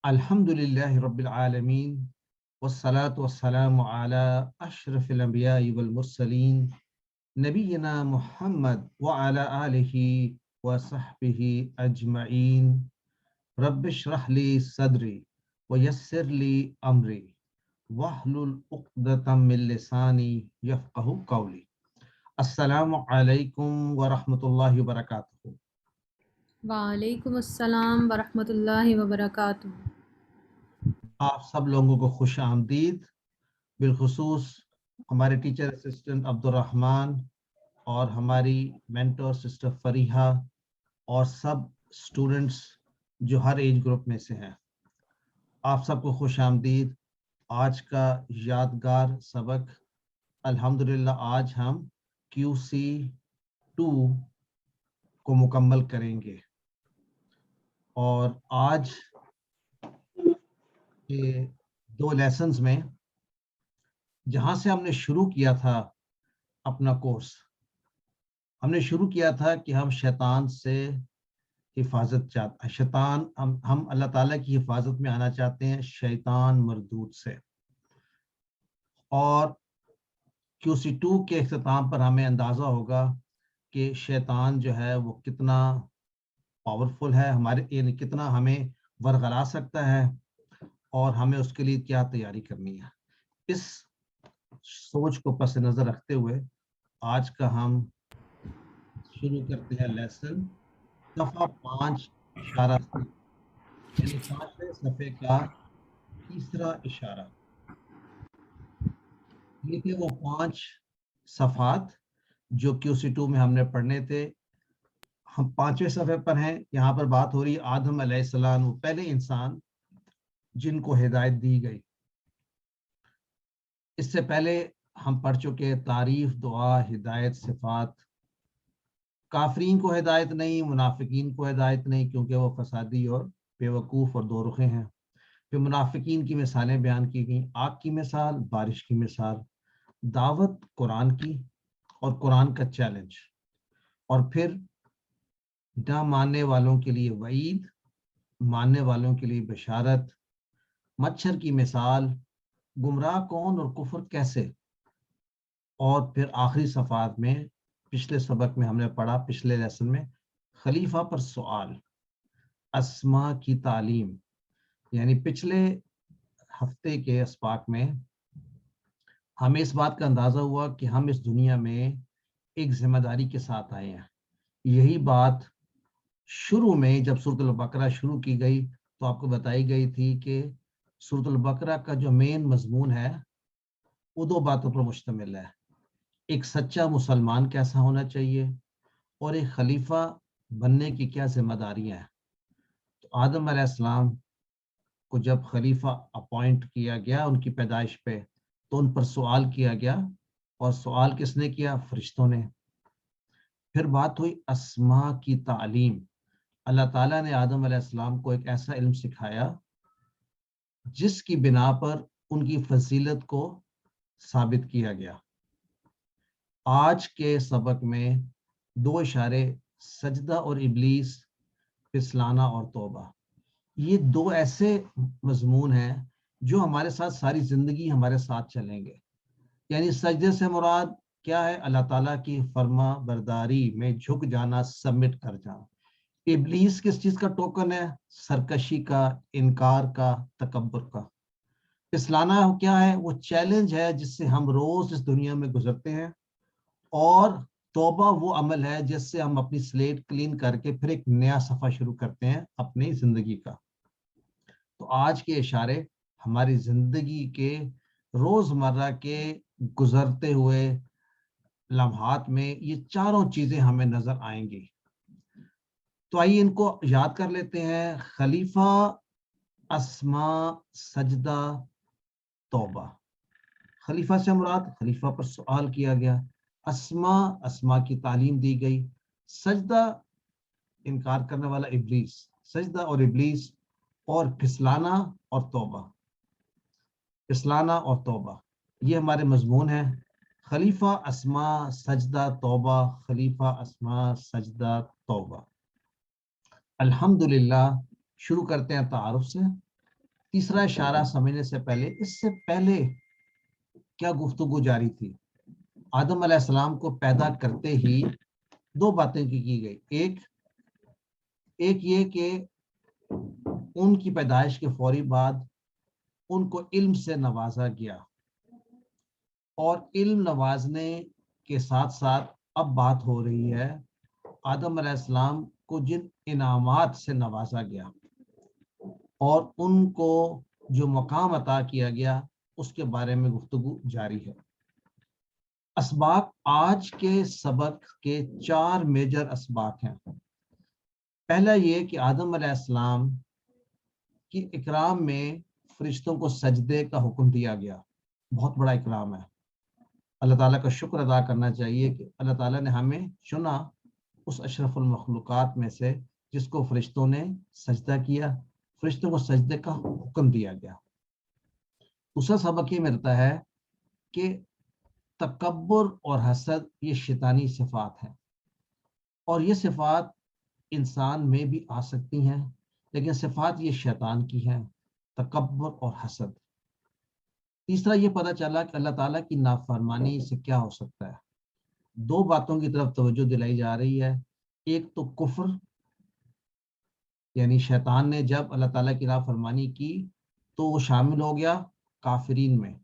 الحمدللہ رب العالمین والصلاة والسلام علی اشرف الانبیاء والمرسلین نبینا محمد وعلی آلہ وصحبہ اجمعین رب اشرح لی صدری ویسر لی امری واحلل عقدۃ من لسانی یفقہوا قولی۔ السلام علیکم ورحمۃ اللہ وبرکاتہ۔ وعلیکم السلام ورحمۃ اللہ وبرکاتہ۔ آپ سب لوگوں کو خوش آمدید، بالخصوص ہمارے ٹیچر اسسٹنٹ عبد الرحمن اور ہماری مینٹور سسٹر فریحہ اور سب اسٹوڈنٹس جو ہر ایج گروپ میں سے ہیں، آپ سب کو خوش آمدید۔ آج کا یادگار سبق الحمدللہ آج ہم QC2 کو مکمل کریں گے، اور آج کے 2 لیسنز میں جہاں سے ہم نے شروع کیا تھا اپنا کورس، ہم نے شروع کیا تھا کہ ہم شیطان سے حفاظت چاہتے ہیں، ہم اللہ تعالیٰ کی حفاظت میں آنا چاہتے ہیں شیطان مردود سے، اور QC2 کے اختتام پر ہمیں اندازہ ہوگا کہ شیطان جو ہے وہ کتنا پاورفل ہے ہمارے، یعنی کتنا ہمیں ورغلا سکتا ہے اور ہمیں اس کے لیے کیا تیاری کرنی ہے۔ اس سوچ کو پس نظر رکھتے ہوئے آج کا ہم شروع کرتے ہیں لیسن صفحہ 5 اشارہ سے، یعنی 5ویں صفحے کا تیسرا اشارہ۔ یہ تھے وہ 5 صفحات جو QC2 میں ہم نے پڑھنے تھے۔ ہم 5ویں صفحے پر ہیں۔ یہاں پر بات ہو رہی ہے آدم علیہ السلام، وہ پہلے انسان جن کو ہدایت دی گئی۔ اس سے پہلے ہم پڑھ چکے تعریف، دعا، ہدایت، صفات۔ کافرین کو ہدایت نہیں، منافقین کو ہدایت نہیں، کیونکہ وہ فسادی اور بیوقوف اور دو رخے ہیں۔ پھر منافقین کی مثالیں بیان کی گئیں، آگ کی مثال، بارش کی مثال، دعوت قرآن کی اور قرآن کا چیلنج، اور پھر نہ ماننے والوں کے لیے وعید، ماننے والوں کے لیے بشارت، مچھر کی مثال، گمراہ کون اور کفر کیسے، اور پھر آخری صفحات میں پچھلے سبق میں ہم نے پڑھا، پچھلے لیسن میں خلیفہ پر سوال، اسماء کی تعلیم، یعنی پچھلے ہفتے کے اسباق میں ہمیں اس بات کا اندازہ ہوا کہ ہم اس دنیا میں ایک ذمہ داری کے ساتھ آئے ہیں۔ یہی بات شروع میں جب سورۃ البقرہ شروع کی گئی تو آپ کو بتائی گئی تھی کہ سورۃ البقرہ کا جو مین مضمون ہے وہ 2 باتوں پر مشتمل ہے، ایک سچا مسلمان کیسا ہونا چاہیے اور ایک خلیفہ بننے کی کیا ذمہ داریاں ہیں۔ تو آدم علیہ السلام کو جب خلیفہ اپوائنٹ کیا گیا ان کی پیدائش پہ، تو ان پر سوال کیا گیا، اور سوال کس نے کیا؟ فرشتوں نے۔ پھر بات ہوئی اسماء کی تعلیم، اللہ تعالیٰ نے آدم علیہ السلام کو ایک ایسا علم سکھایا جس کی بنا پر ان کی فضیلت کو ثابت کیا گیا۔ آج کے سبق میں 2 اشارے، سجدہ اور ابلیس، پھسلانا اور توبہ، یہ 2 ایسے مضمون ہیں جو ہمارے ساتھ ساری زندگی ہمارے ساتھ چلیں گے۔ یعنی سجدے سے مراد کیا ہے؟ اللہ تعالیٰ کی فرما برداری میں جھک جانا، سبمٹ کر جانا۔ ابلیس کس چیز کا ٹوکن ہے؟ سرکشی کا، انکار کا، تکبر کا۔ پھسلانا کیا ہے؟ وہ چیلنج ہے جس سے ہم روز اس دنیا میں گزرتے ہیں، اور توبہ وہ عمل ہے جس سے ہم اپنی سلیٹ کلین کر کے پھر ایک نیا صفحہ شروع کرتے ہیں اپنی زندگی کا۔ تو آج کے اشارے ہماری زندگی کے روزمرہ کے گزرتے ہوئے لمحات میں یہ چاروں چیزیں ہمیں نظر آئیں گی۔ تو آئیے ان کو یاد کر لیتے ہیں۔ خلیفہ، اسماء، سجدہ، توبہ۔ خلیفہ سے مراد خلیفہ پر سوال کیا گیا، اسماء کی تعلیم دی گئی، سجدہ انکار کرنے والا ابلیس، سجدہ اور ابلیس، اور پھسلانا اور توبہ، پھسلانا اور توبہ، یہ ہمارے مضمون ہیں۔ خلیفہ، اسماء، سجدہ، توبہ، خلیفہ، اسماء، سجدہ، توبہ۔ الحمدللہ، شروع کرتے ہیں تعارف سے۔ تیسرا اشارہ سمجھنے سے پہلے، اس سے پہلے کیا گفتگو جاری تھی؟ آدم علیہ السلام کو پیدا کرتے ہی دو باتیں کی گئی. ایک یہ کہ ان کی پیدائش کے فوری بعد ان کو علم سے نوازا گیا، اور علم نوازنے کے ساتھ ساتھ اب بات ہو رہی ہے آدم علیہ السلام کو جن انعامات سے نوازا گیا اور ان کو جو مقام عطا کیا گیا اس کے بارے میں گفتگو جاری ہے. اسباق آج کے سبق کے 4 میجر اسباق ہیں. پہلا یہ کہ آدم علیہ السلام کی اکرام میں فرشتوں کو سجدے کا حکم دیا گیا. بہت بڑا اکرام ہے. اللہ تعالیٰ کا شکر ادا کرنا چاہیے کہ اللہ تعالیٰ نے ہمیں چنا اس اشرف المخلوقات میں سے جس کو فرشتوں نے سجدہ کیا، فرشتوں کو سجدے کا حکم دیا گیا. دوسرا سبق یہ ملتا ہے کہ تکبر اور حسد یہ شیطانی صفات ہیں، اور یہ صفات انسان میں بھی آ سکتی ہیں، لیکن صفات یہ شیطان کی ہیں، تکبر اور حسد. تیسرا یہ پتہ چلا کہ اللہ تعالیٰ کی نافرمانی سے کیا ہو سکتا ہے. 2 باتوں کی طرف توجہ دلائی جا رہی ہے. ایک تو کفر، یعنی شیطان نے جب اللہ تعالیٰ کی نافرمانی کی تو وہ شامل ہو گیا کافرین میں،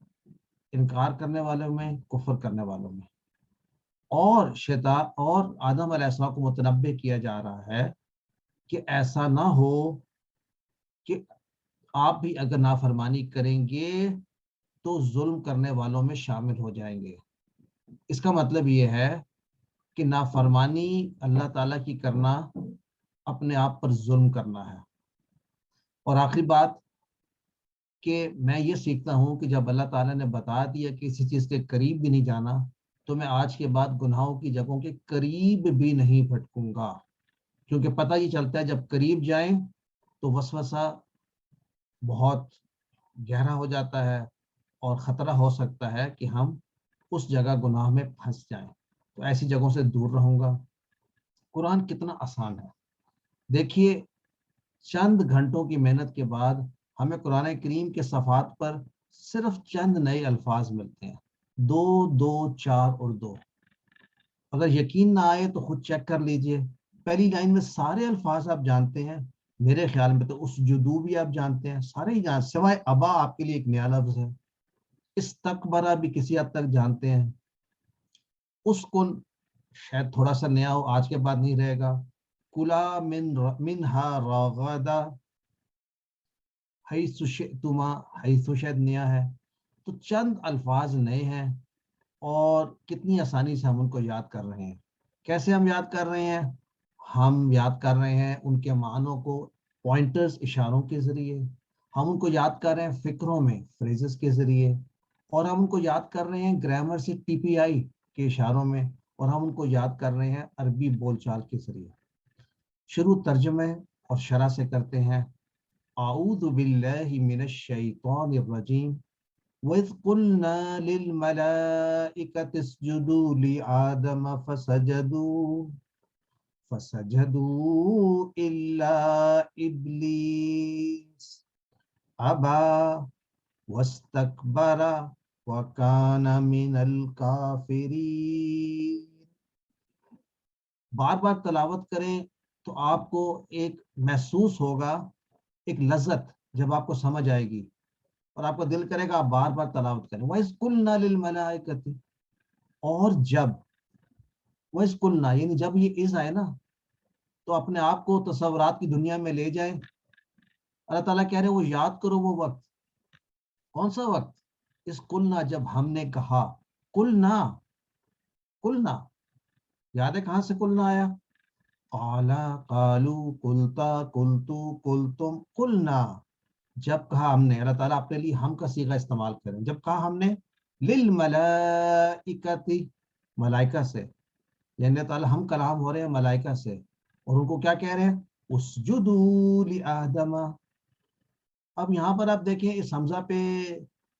انکار کرنے والوں میں، کفر کرنے والوں میں. اور شیطان اور آدم علیہ السلام کو متنبہ کیا جا رہا ہے کہ ایسا نہ ہو کہ آپ بھی اگر نافرمانی کریں گے تو ظلم کرنے والوں میں شامل ہو جائیں گے. اس کا مطلب یہ ہے کہ نافرمانی اللہ تعالیٰ کی کرنا اپنے آپ پر ظلم کرنا ہے. اور آخری بات کہ میں یہ سیکھتا ہوں کہ جب اللہ تعالیٰ نے بتا دیا کہ کسی چیز کے قریب بھی نہیں جانا، تو میں آج کے بعد گناہوں کی جگہوں کے قریب بھی نہیں بھٹکوں گا، کیونکہ پتہ یہ چلتا ہے جب قریب جائیں تو وسوسہ بہت گہرا ہو جاتا ہے اور خطرہ ہو سکتا ہے کہ ہم اس جگہ گناہ میں پھنس جائیں. تو ایسی جگہوں سے دور رہوں گا. قرآن کتنا آسان ہے. دیکھیے، چند گھنٹوں کی محنت کے بعد ہمیں قرآن کریم کے صفحات پر صرف چند نئے الفاظ ملتے ہیں، 2 2 4 اور 2. اگر یقین نہ آئے تو خود چیک کر لیجئے. پہلی لائن میں سارے الفاظ آپ جانتے ہیں، میرے خیال میں تو اس جدو بھی آپ جانتے ہیں، سارے ہی جانتے، سوائے ابا آپ کے لیے ایک نیا لفظ ہے. استکبرہ بھی کسی حد تک جانتے ہیں. اس کن شاید تھوڑا سا نیا ہو، آج کے بعد نہیں رہے گا. کلا منہا راغدا، حیث شئتما، حیث شاید نیا ہے. تو چند الفاظ نئے ہیں اور کتنی آسانی سے ہم ان کو یاد کر رہے ہیں. کیسے ہم یاد کر رہے ہیں؟ ہم یاد کر رہے ہیں ان کے معنوں کو پوائنٹرز، اشاروں کے ذریعے. ہم ان کو یاد کر رہے ہیں فکروں میں، فریزز کے ذریعے. اور ہم ان کو یاد کر رہے ہیں گرامر سے ٹی پی آئی کے اشاروں میں. اور ہم ان کو یاد کر رہے ہیں عربی بول چال کے ذریعے. شروع ترجمے اور شرح سے کرتے ہیں. اعوذ باللہ من الشیطان الرجیم. وَإِذْ قُلْنَا لِلْمَلَائِكَةِ اسْجُدُوا لِآدَمَ فَسَجَدُوا إِلَّا إِبْلِيسَ أَبَى وَاسْتَكْبَرَ وَكَانَ مِنَ الْكَافِرِينَ. بار بار تلاوت کریں تو آپ کو ایک محسوس ہوگا، ایک لذت جب آپ کو سمجھ آئے گی اور آپ کا دل کرے گا آپ بار بار تلاوت کریں. وَإِذْ قُلْنَا لِلْمَلَائِكَةِ، اور جب، وَإِذْ قُلْنَا یعنی جب یہ از آئے نا تو اپنے آپ کو تصورات کی دنیا میں لے جائیں. اللہ تعالیٰ کہہ رہے وہ یاد کرو وہ وقت. کون سا وقت؟ اس قلنا، جب ہم نے کہا. قلنا، قلنا یاد ہے کہاں سے قلنا آیا؟ قالا، قالو، قلتا، قلتو، قلتم. قلنا جب کہا ہم نے. اللہ تعالیٰ اپنے لیے ہم کا صیغہ استعمال کریں. جب کہا ہم نے للملائکتی، ملائکہ سے، یعنی اللہ تعالیٰ ہم کلام ہو رہے ہیں ملائکہ سے، اور ان کو کیا کہہ رہے ہیں؟ اسجدوا لآدم. اب یہاں پر آپ دیکھیں اس حمزہ پہ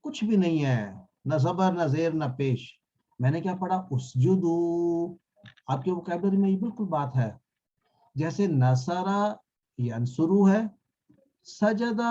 کچھ بھی نہیں ہے، نہ زبر نہ زیر نہ پیش. میں نے کیا پڑھا؟ اسجدو. آپ کے وکیبلری میں یہ بالکل بات ہے جیسے نصرہ ینصرو ہے، سجدہ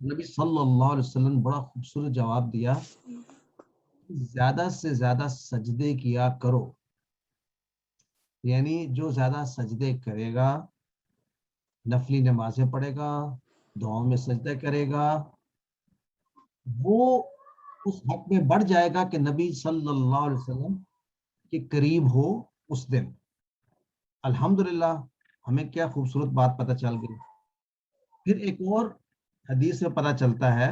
نبی صلی اللہ علیہ وسلم نے بڑا خوبصورت جواب دیا، زیادہ سے زیادہ سجدے کیا کرو، یعنی جو زیادہ سجدے کرے گا، نفلی نمازیں پڑھے گا، دعاؤں میں سجدہ کرے گا، وہ اس حق میں بڑھ جائے گا کہ نبی صلی اللہ علیہ وسلم کے قریب ہو اس دن۔ الحمدللہ ہمیں کیا خوبصورت بات پتہ چل گئی۔ پھر ایک اور حدیث میں پتہ چلتا ہے،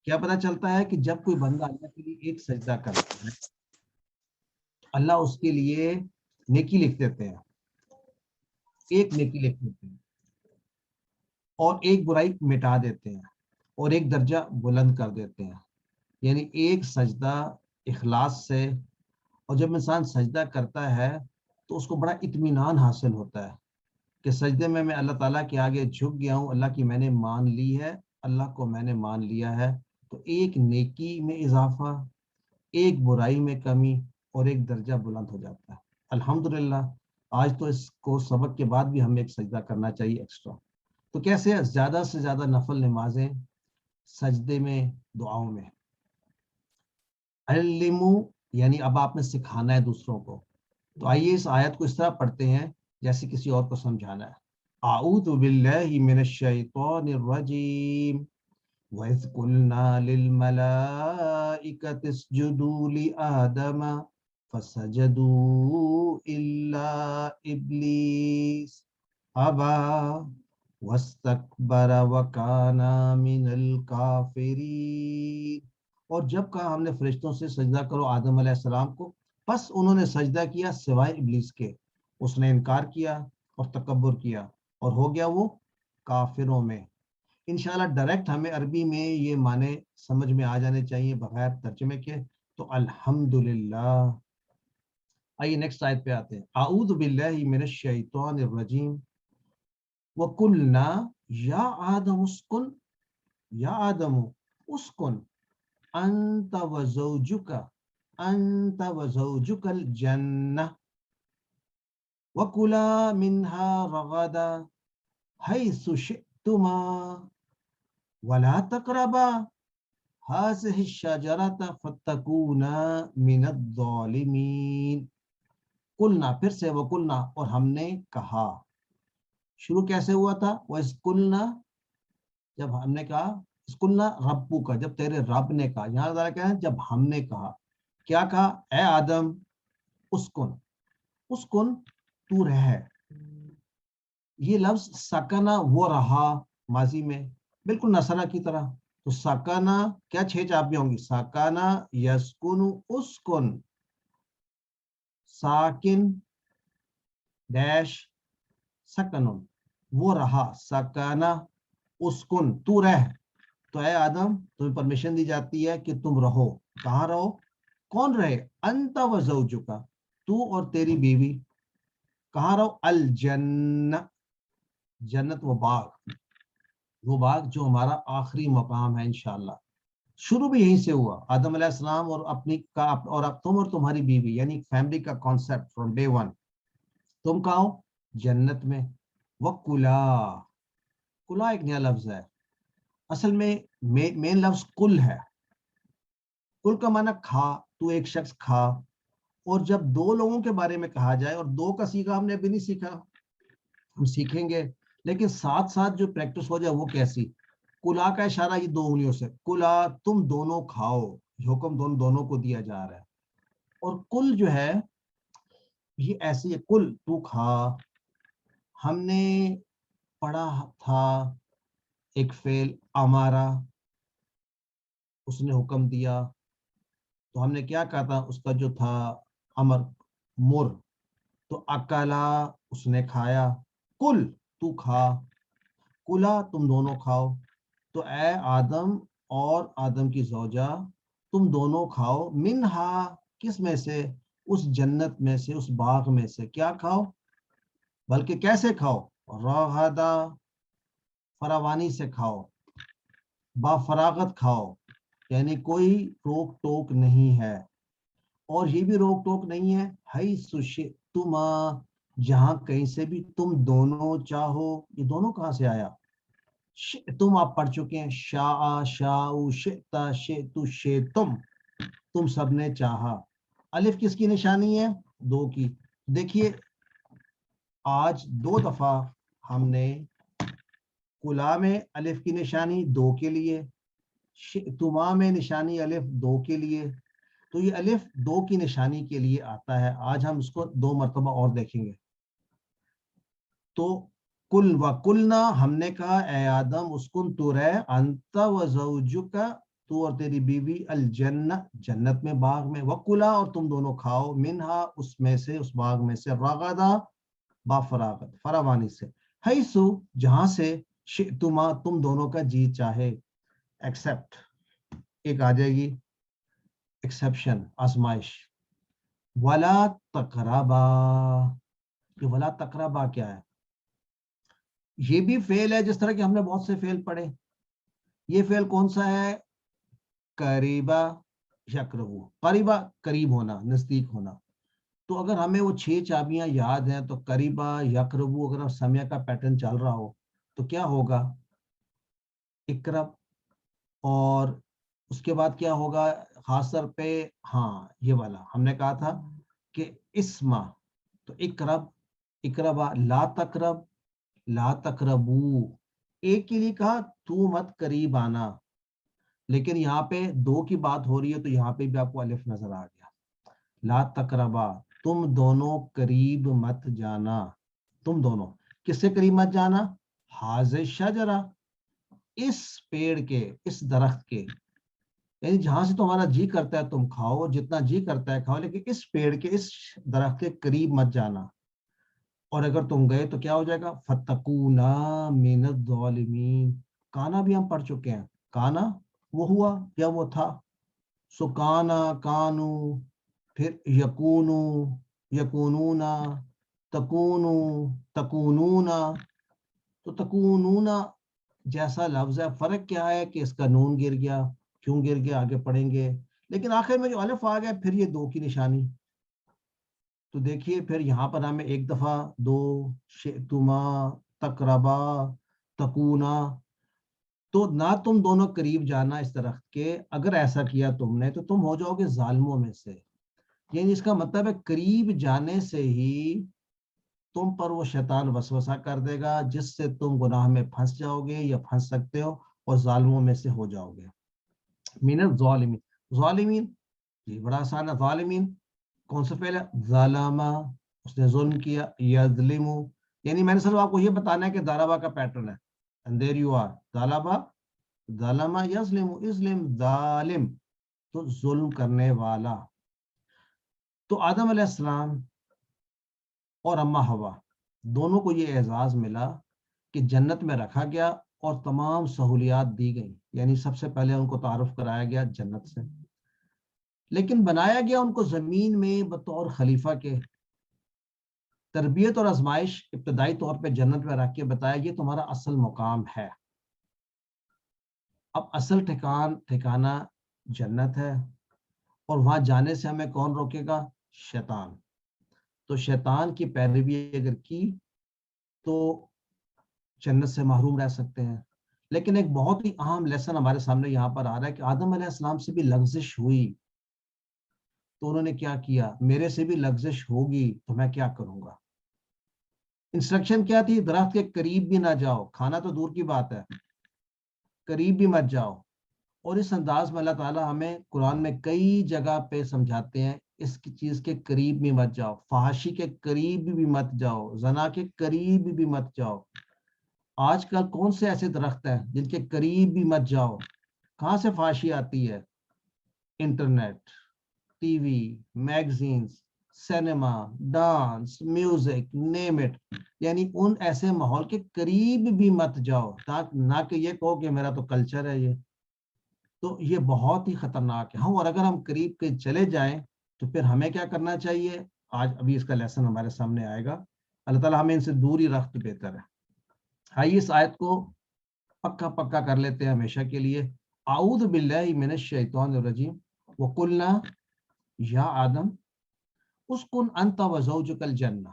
کیا پتہ چلتا ہے کہ جب کوئی بندہ اللہ کے لیے ایک سجدہ کرتا ہے، اللہ اس کے لیے نیکی لکھ دیتے ہیں، ایک نیکی لکھ دیتے ہیں، اور ایک برائی مٹا دیتے ہیں، اور ایک درجہ بلند کر دیتے ہیں۔ یعنی ایک سجدہ اخلاص سے، اور جب انسان سجدہ کرتا ہے تو اس کو بڑا اطمینان حاصل ہوتا ہے کہ سجدے میں اللہ تعالیٰ کے آگے جھک گیا ہوں، اللہ کی میں نے مان لی ہے، اللہ کو میں نے مان لیا ہے، تو ایک نیکی میں اضافہ، ایک برائی میں کمی، اور ایک درجہ بلند ہو جاتا ہے۔ الحمدللہ آج تو اس کو سبق کے بعد بھی ہمیں ایک سجدہ کرنا چاہیے ایکسٹرا۔ تو کیسے زیادہ سے زیادہ نفل نمازیں سجدے میں، دعاؤں میں۔ علمو یعنی اب آپ نے سکھانا ہے دوسروں کو، تو آئیے اس آیت کو اس طرح پڑھتے ہیں جیسے کسی اور کو سمجھانا ہے۔ اعوذ باللہ من الشیطان الرجیم وَإِذْ قُلْنَا لِلْمَلَائِكَةِ اسْجُدُوا لِآدَمَ فَسَجَدُوا إِلَّا إِبْلِيسَ أَبَى وَاسْتَكْبَرَ وَكَانَ مِنَ الْكَافِرِينَ۔ اور جب کہا ہم نے فرشتوں سے سجدہ کرو آدم علیہ السلام کو، پس انہوں نے سجدہ کیا سوائے ابلیس کے، اس نے انکار کیا اور تکبر کیا اور ہو گیا وہ کافروں میں۔ انشاءاللہ ڈائریکٹ ہمیں عربی میں یہ معنی سمجھ میں آ جانے چاہیے بغیر ترجمے کے۔ تو الحمدللہ، آئیے نیکسٹ آیت پہ آتے ہیں۔ اعوذ باللہ من الشیطان الرجیم وَقُلْنَا یا آدم اسکن، یا آدم اسکن انت وزوجک الجنہ وَكُلَا مِنْهَا رَغَدًا حَيْثُ شِئْتُمَا وَلَا تَقْرَبَا هَٰذِهِ الشَّجَرَةَ فَتَكُونَا مِنَ الظَّالِمِينَ۔ قلنا، پھر سے وَقُلْنَا، اور ہم نے کہا۔ شروع کیسے ہوا تھا؟ وَإِذْ قُلْنَا، جب ہم نے کہا، اس قلنا ربو کا، جب تیرے رب نے کہا۔ یہاں ذرا کیا ہے؟ جب ہم نے کہا۔ کیا کہا؟ اے آدم اسکن، اسکن تو رہ۔ یہ لفظ سکنا، وہ رہا، ماضی میں بالکل نصرہ کی طرح۔ تو سکنا کیا 6 چاپیاں ہوں گی؟ سکنا یسکن اسکن، ساکن ڈیش سکن، وہ رہا، سکنا اسکن تو رہ۔ تو اے آدم تمہیں پرمیشن دی جاتی ہے کہ تم رہو۔ کہاں رہو؟ کون رہے؟ انت و زوجکا، تو اور تیری بیوی۔ کہاں رہو؟ الجنہ، جنت و باغ، وہ باغ جو ہمارا آخری مقام ہے انشاءاللہ۔ شروع بھی یہیں سے ہوا، آدم علیہ السلام اور اپنی کا، اور اب تم اور تمہاری بیوی، یعنی فیملی کا کانسیپٹ فرام ڈے ون۔ تم کہاں ہو؟ جنت میں۔ وَقُلَا، کلا ایک نیا لفظ ہے، اصل میں مین لفظ کل ہے۔ کل کا معنی کھا، تو ایک شخص کھا۔ اور جب 2 لوگوں کے بارے میں کہا جائے، اور 2 کا سیکھا ہم نے ابھی نہیں سیکھا، ہم سیکھیں گے، لیکن ساتھ ساتھ جو پریکٹس ہو جائے وہ کیسی؟ کلا کا اشارہ یہ 2 انگلیوں سے، کلا تم دونوں کھاؤ، حکم دونوں کو دیا جا رہا ہے۔ اور کل جو ہے یہ ایسی ہے، کل تو کھا۔ ہم نے پڑھا تھا ایک فعل امارا، اس نے حکم دیا، تو ہم نے کیا کہا تھا؟ اس کا جو تھا امر مر، تو اکلا اس نے کھایا، کل تو کھا، کلا تم دونوں کھاؤ۔ تو اے آدم اور آدم کی زوجہ، تم دونوں کھاؤ، منہا کس میں سے؟ اس جنت میں سے، اس باغ میں سے۔ کیا کھاؤ؟ بلکہ کیسے کھاؤ؟ رغدا، فراوانی سے کھاؤ، با فراغت کھاؤ، یعنی کوئی روک ٹوک نہیں ہے۔ اور یہ بھی روک ٹوک نہیں ہے، حیث شئتما، جہاں کہیں سے بھی تم دونوں چاہو. یہ دونوں کہاں سے آیا؟ تم آپ پڑھ چکے ہیں, شاء شاء شئتا شئتو شئتم, تم سب نے چاہا. الف کس کی نشانی ہے؟ دو کی. دیکھیے آج 2 دفعہ ہم نے کلا میں الف کی نشانی 2 کے لیے, شئتما میں نشانی الف 2 کے لیے. تو یہ الف 2 کی نشانی کے لیے آتا ہے. آج ہم اس کو 2 مرتبہ اور دیکھیں گے. تو کل و کلنا, ہم نے کہا اے آدم اسکن تو رہ, انت و زوجک, تو اور تیری بیوی, الجنہ جنت میں, باغ میں, وکلا اور تم دونوں کھاؤ, منہا اس میں سے, اس باغ میں سے, رغدا با فراغت فراوانی سے, حیثو جہاں سے, شئتما تم دونوں کا جی چاہے. ایکسپٹ ایک آ جائے گی ایکسیپشن, آزمائش. ولا تقربا, یہ ولا تقربا کیا ہے؟ یہ بھی فعل ہے جس طرح کہ ہم نے بہت سے فعل پڑھے. یہ فعل کون سا ہے؟ قریبا یقربو, قریبا قریب ہونا, نزدیک ہونا. تو اگر ہمیں وہ 6 چابیاں یاد ہیں تو قریبا یقربو اگر سمیہ کا پیٹرن چل رہا ہو تو کیا ہوگا؟ اقرب. اور اس کے بعد کیا ہوگا خاص طور پہ؟ ہاں یہ والا ہم نے کہا تھا کہ اسما, تو اقرب, اقربا, لا تقرب, لا تقربو. ایک کے لیے کہا تو مت قریب آنا, لیکن یہاں پہ 2 کی بات ہو رہی ہے تو یہاں پہ بھی آپ کو الف نظر آ گیا. لا تقربا, تم دونوں قریب مت جانا. تم دونوں کس سے قریب مت جانا؟ حاضر شجرہ, اس پیڑ کے, اس درخت کے, یعنی جہاں سے تمہارا جی کرتا ہے تم کھاؤ, جتنا جی کرتا ہے کھاؤ, لیکن اس پیڑ کے, اس درخت کے قریب مت جانا. اور اگر تم گئے تو کیا ہو جائے گا؟ فتکونا من الظالمین. کانا بھی ہم پڑھ چکے ہیں. کانا وہ ہوا یا وہ تھا, سو کانا کانو, پھر یکونو یکونونا, تکونو تکونونا. تو تکونونا جیسا لفظ ہے, فرق کیا ہے کہ اس کا نون گر گیا. کیوں گر گیا آگے پڑھیں گے, لیکن آخر میں جو الف آ گیا پھر یہ 2 کی نشانی. تو دیکھیے پھر یہاں پر ہمیں 1 دفعہ 2, شئتما, تقربا, تکونا. تو نہ تم دونوں قریب جانا اس درخت کے, اگر ایسا کیا تم نے تو تم ہو جاؤ گے ظالموں میں سے. یعنی اس کا مطلب ہے قریب جانے سے ہی تم پر وہ شیطان وسوسہ کر دے گا, جس سے تم گناہ میں پھنس جاؤ گے یا پھنس سکتے ہو اور ظالموں میں سے ہو جاؤ گے. من الظالمین, ظالمین یہ بڑا آسان ہے. ظالمین کون سا فعل ہے؟ ظلما, اس نے ظلم کیا. یظلمو, یعنی میں نے صرف آپ کو یہ بتانا ہے کہ ضربہ کا پیٹرن ہے. and there you are, ظلبا, ظلما, یظلمو, اظلم, ظالم, تو ظلم کرنے والا. تو آدم علیہ السلام اور اما حوا دونوں کو یہ اعزاز ملا کہ جنت میں رکھا گیا اور تمام سہولیات دی گئیں. یعنی سب سے پہلے ان کو تعارف کرایا گیا جنت سے, لیکن بنایا گیا ان کو زمین میں بطور خلیفہ کے. تربیت اور آزمائش ابتدائی طور پہ جنت میں رکھ کے بتایا یہ تمہارا اصل مقام ہے. اب اصل ٹھکانہ جنت ہے, اور وہاں جانے سے ہمیں کون روکے گا؟ شیطان. تو شیطان کی پیروی اگر کی تو جنت سے محروم رہ سکتے ہیں. لیکن ایک بہت ہی اہم لیسن ہمارے سامنے یہاں پر آ رہا ہے کہ آدم علیہ السلام سے بھی لغزش ہوئی تو انہوں نے کیا کیا؟ میرے سے بھی لغزش ہوگی تو میں کیا کروں گا. انسٹرکشن کیا تھی؟ درخت کے قریب بھی نہ جاؤ, کھانا تو دور کی بات ہے, قریب بھی مت جاؤ. اور اس انداز میں اللہ تعالیٰ ہمیں قرآن میں کئی جگہ پہ سمجھاتے ہیں اس کی چیز کے قریب بھی مت جاؤ, فحاشی کے قریب بھی مت جاؤ, زنا کے قریب بھی مت جاؤ. آج کل کون سے ایسے درخت ہیں جن کے قریب بھی مت جاؤ؟ کہاں سے فحاشی آتی ہے؟ Internet, T V, magazines, cinema, dance, music, name it. یعنی ان ایسے ماحول کے قریب بھی مت جاؤ, نہ کہ یہ کہو کہ میرا تو کلچر ہے یہ. تو یہ بہت ہی خطرناک ہے. ہاں, اور اگر ہم قریب کے چلے جائیں تو پھر ہمیں کیا کرنا چاہیے؟ آج ابھی اس کا لیسن ہمارے سامنے آئے گا. اللہ تعالیٰ ہمیں ان سے دور ہی رکھ بہتر ہے. آئیے اس آیت کو پکا کر لیتے ہیں ہمیشہ کے لیے. اعوذ باللہ من الشیطان الرجیم. وقلنا یا آدم اسکن انت وزوجک الجنہ.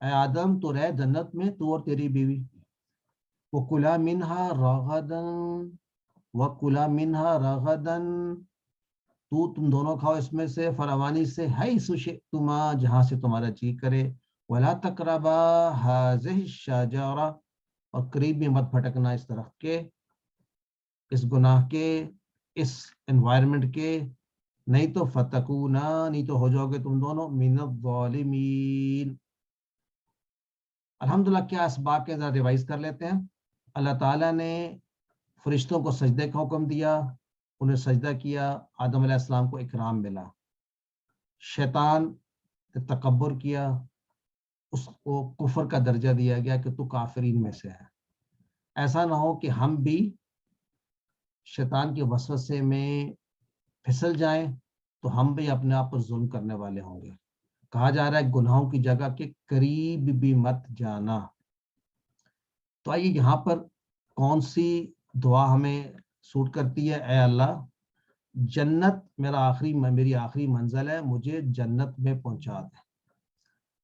اے آدم تو رہ جنت میں تو اور تیری بیوی، وَكُلَا مِنْهَا رَغَدًا وَكُلَا مِنْهَا رَغَدًا، تو تم دونوں کھاؤ اس میں سے فراوانی سے، حیث شئتما جہاں سے تمہارا جی کرے، وَلَا تَقْرَبَا هَذِهِ الشَّجَرَةَ اور قریب بھی مت بھٹکنا اس درخت کے، اس گناہ کے، اس انوائرمنٹ کے، نہیں تو فتکونا، نہیں تو ہو جاؤ گے تم دونوں من الظالمین۔ الحمدللہ کیا اسباق کے ذرا ریوائز کر لیتے ہیں۔ اللہ تعالیٰ نے فرشتوں کو سجدے کا حکم دیا، انہیں سجدہ کیا، آدم علیہ السلام کو اکرام ملا۔ شیطان نے تکبر کیا، اس کو کفر کا درجہ دیا گیا کہ تو کافرین میں سے ہے۔ ایسا نہ ہو کہ ہم بھی شیطان کے وسوسے میں پھسل جائیں تو ہم بھی اپنے آپ پر ظلم کرنے والے ہوں گے۔ کہا جا رہا ہے گناہوں کی جگہ کے قریب بھی مت جانا۔ تو آئیے یہاں پر کون سی دعا ہمیں سوٹ کرتی ہے؟ اے اللہ جنت میری آخری منزل ہے، مجھے جنت میں پہنچا دیں،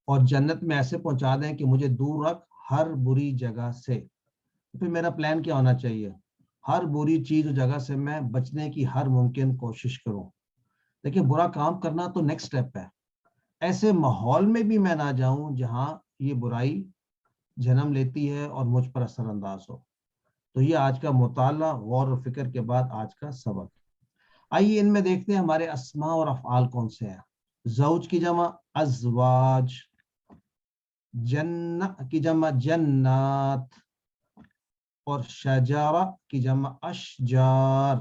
اور جنت میں ایسے پہنچا دیں کہ مجھے دور رکھ ہر بری جگہ سے۔ پھر میرا پلان کیا ہونا چاہیے؟ ہر بری چیز و جگہ سے میں بچنے کی ہر ممکن کوشش کروں۔ دیکھیں برا کام کرنا تو نیکسٹ سٹیپ ہے، ایسے ماحول میں بھی میں نہ جاؤں جہاں یہ برائی جنم لیتی ہے اور مجھ پر اثر انداز ہو۔ تو یہ آج کا مطالعہ، غور و فکر کے بعد آج کا سبق۔ آئیے ان میں دیکھتے ہیں ہمارے اسماء اور افعال کون سے ہیں۔ زوج کی جمع ازواج، جنت کی جمع جنات، اور شجارہ کی جمع اشجار،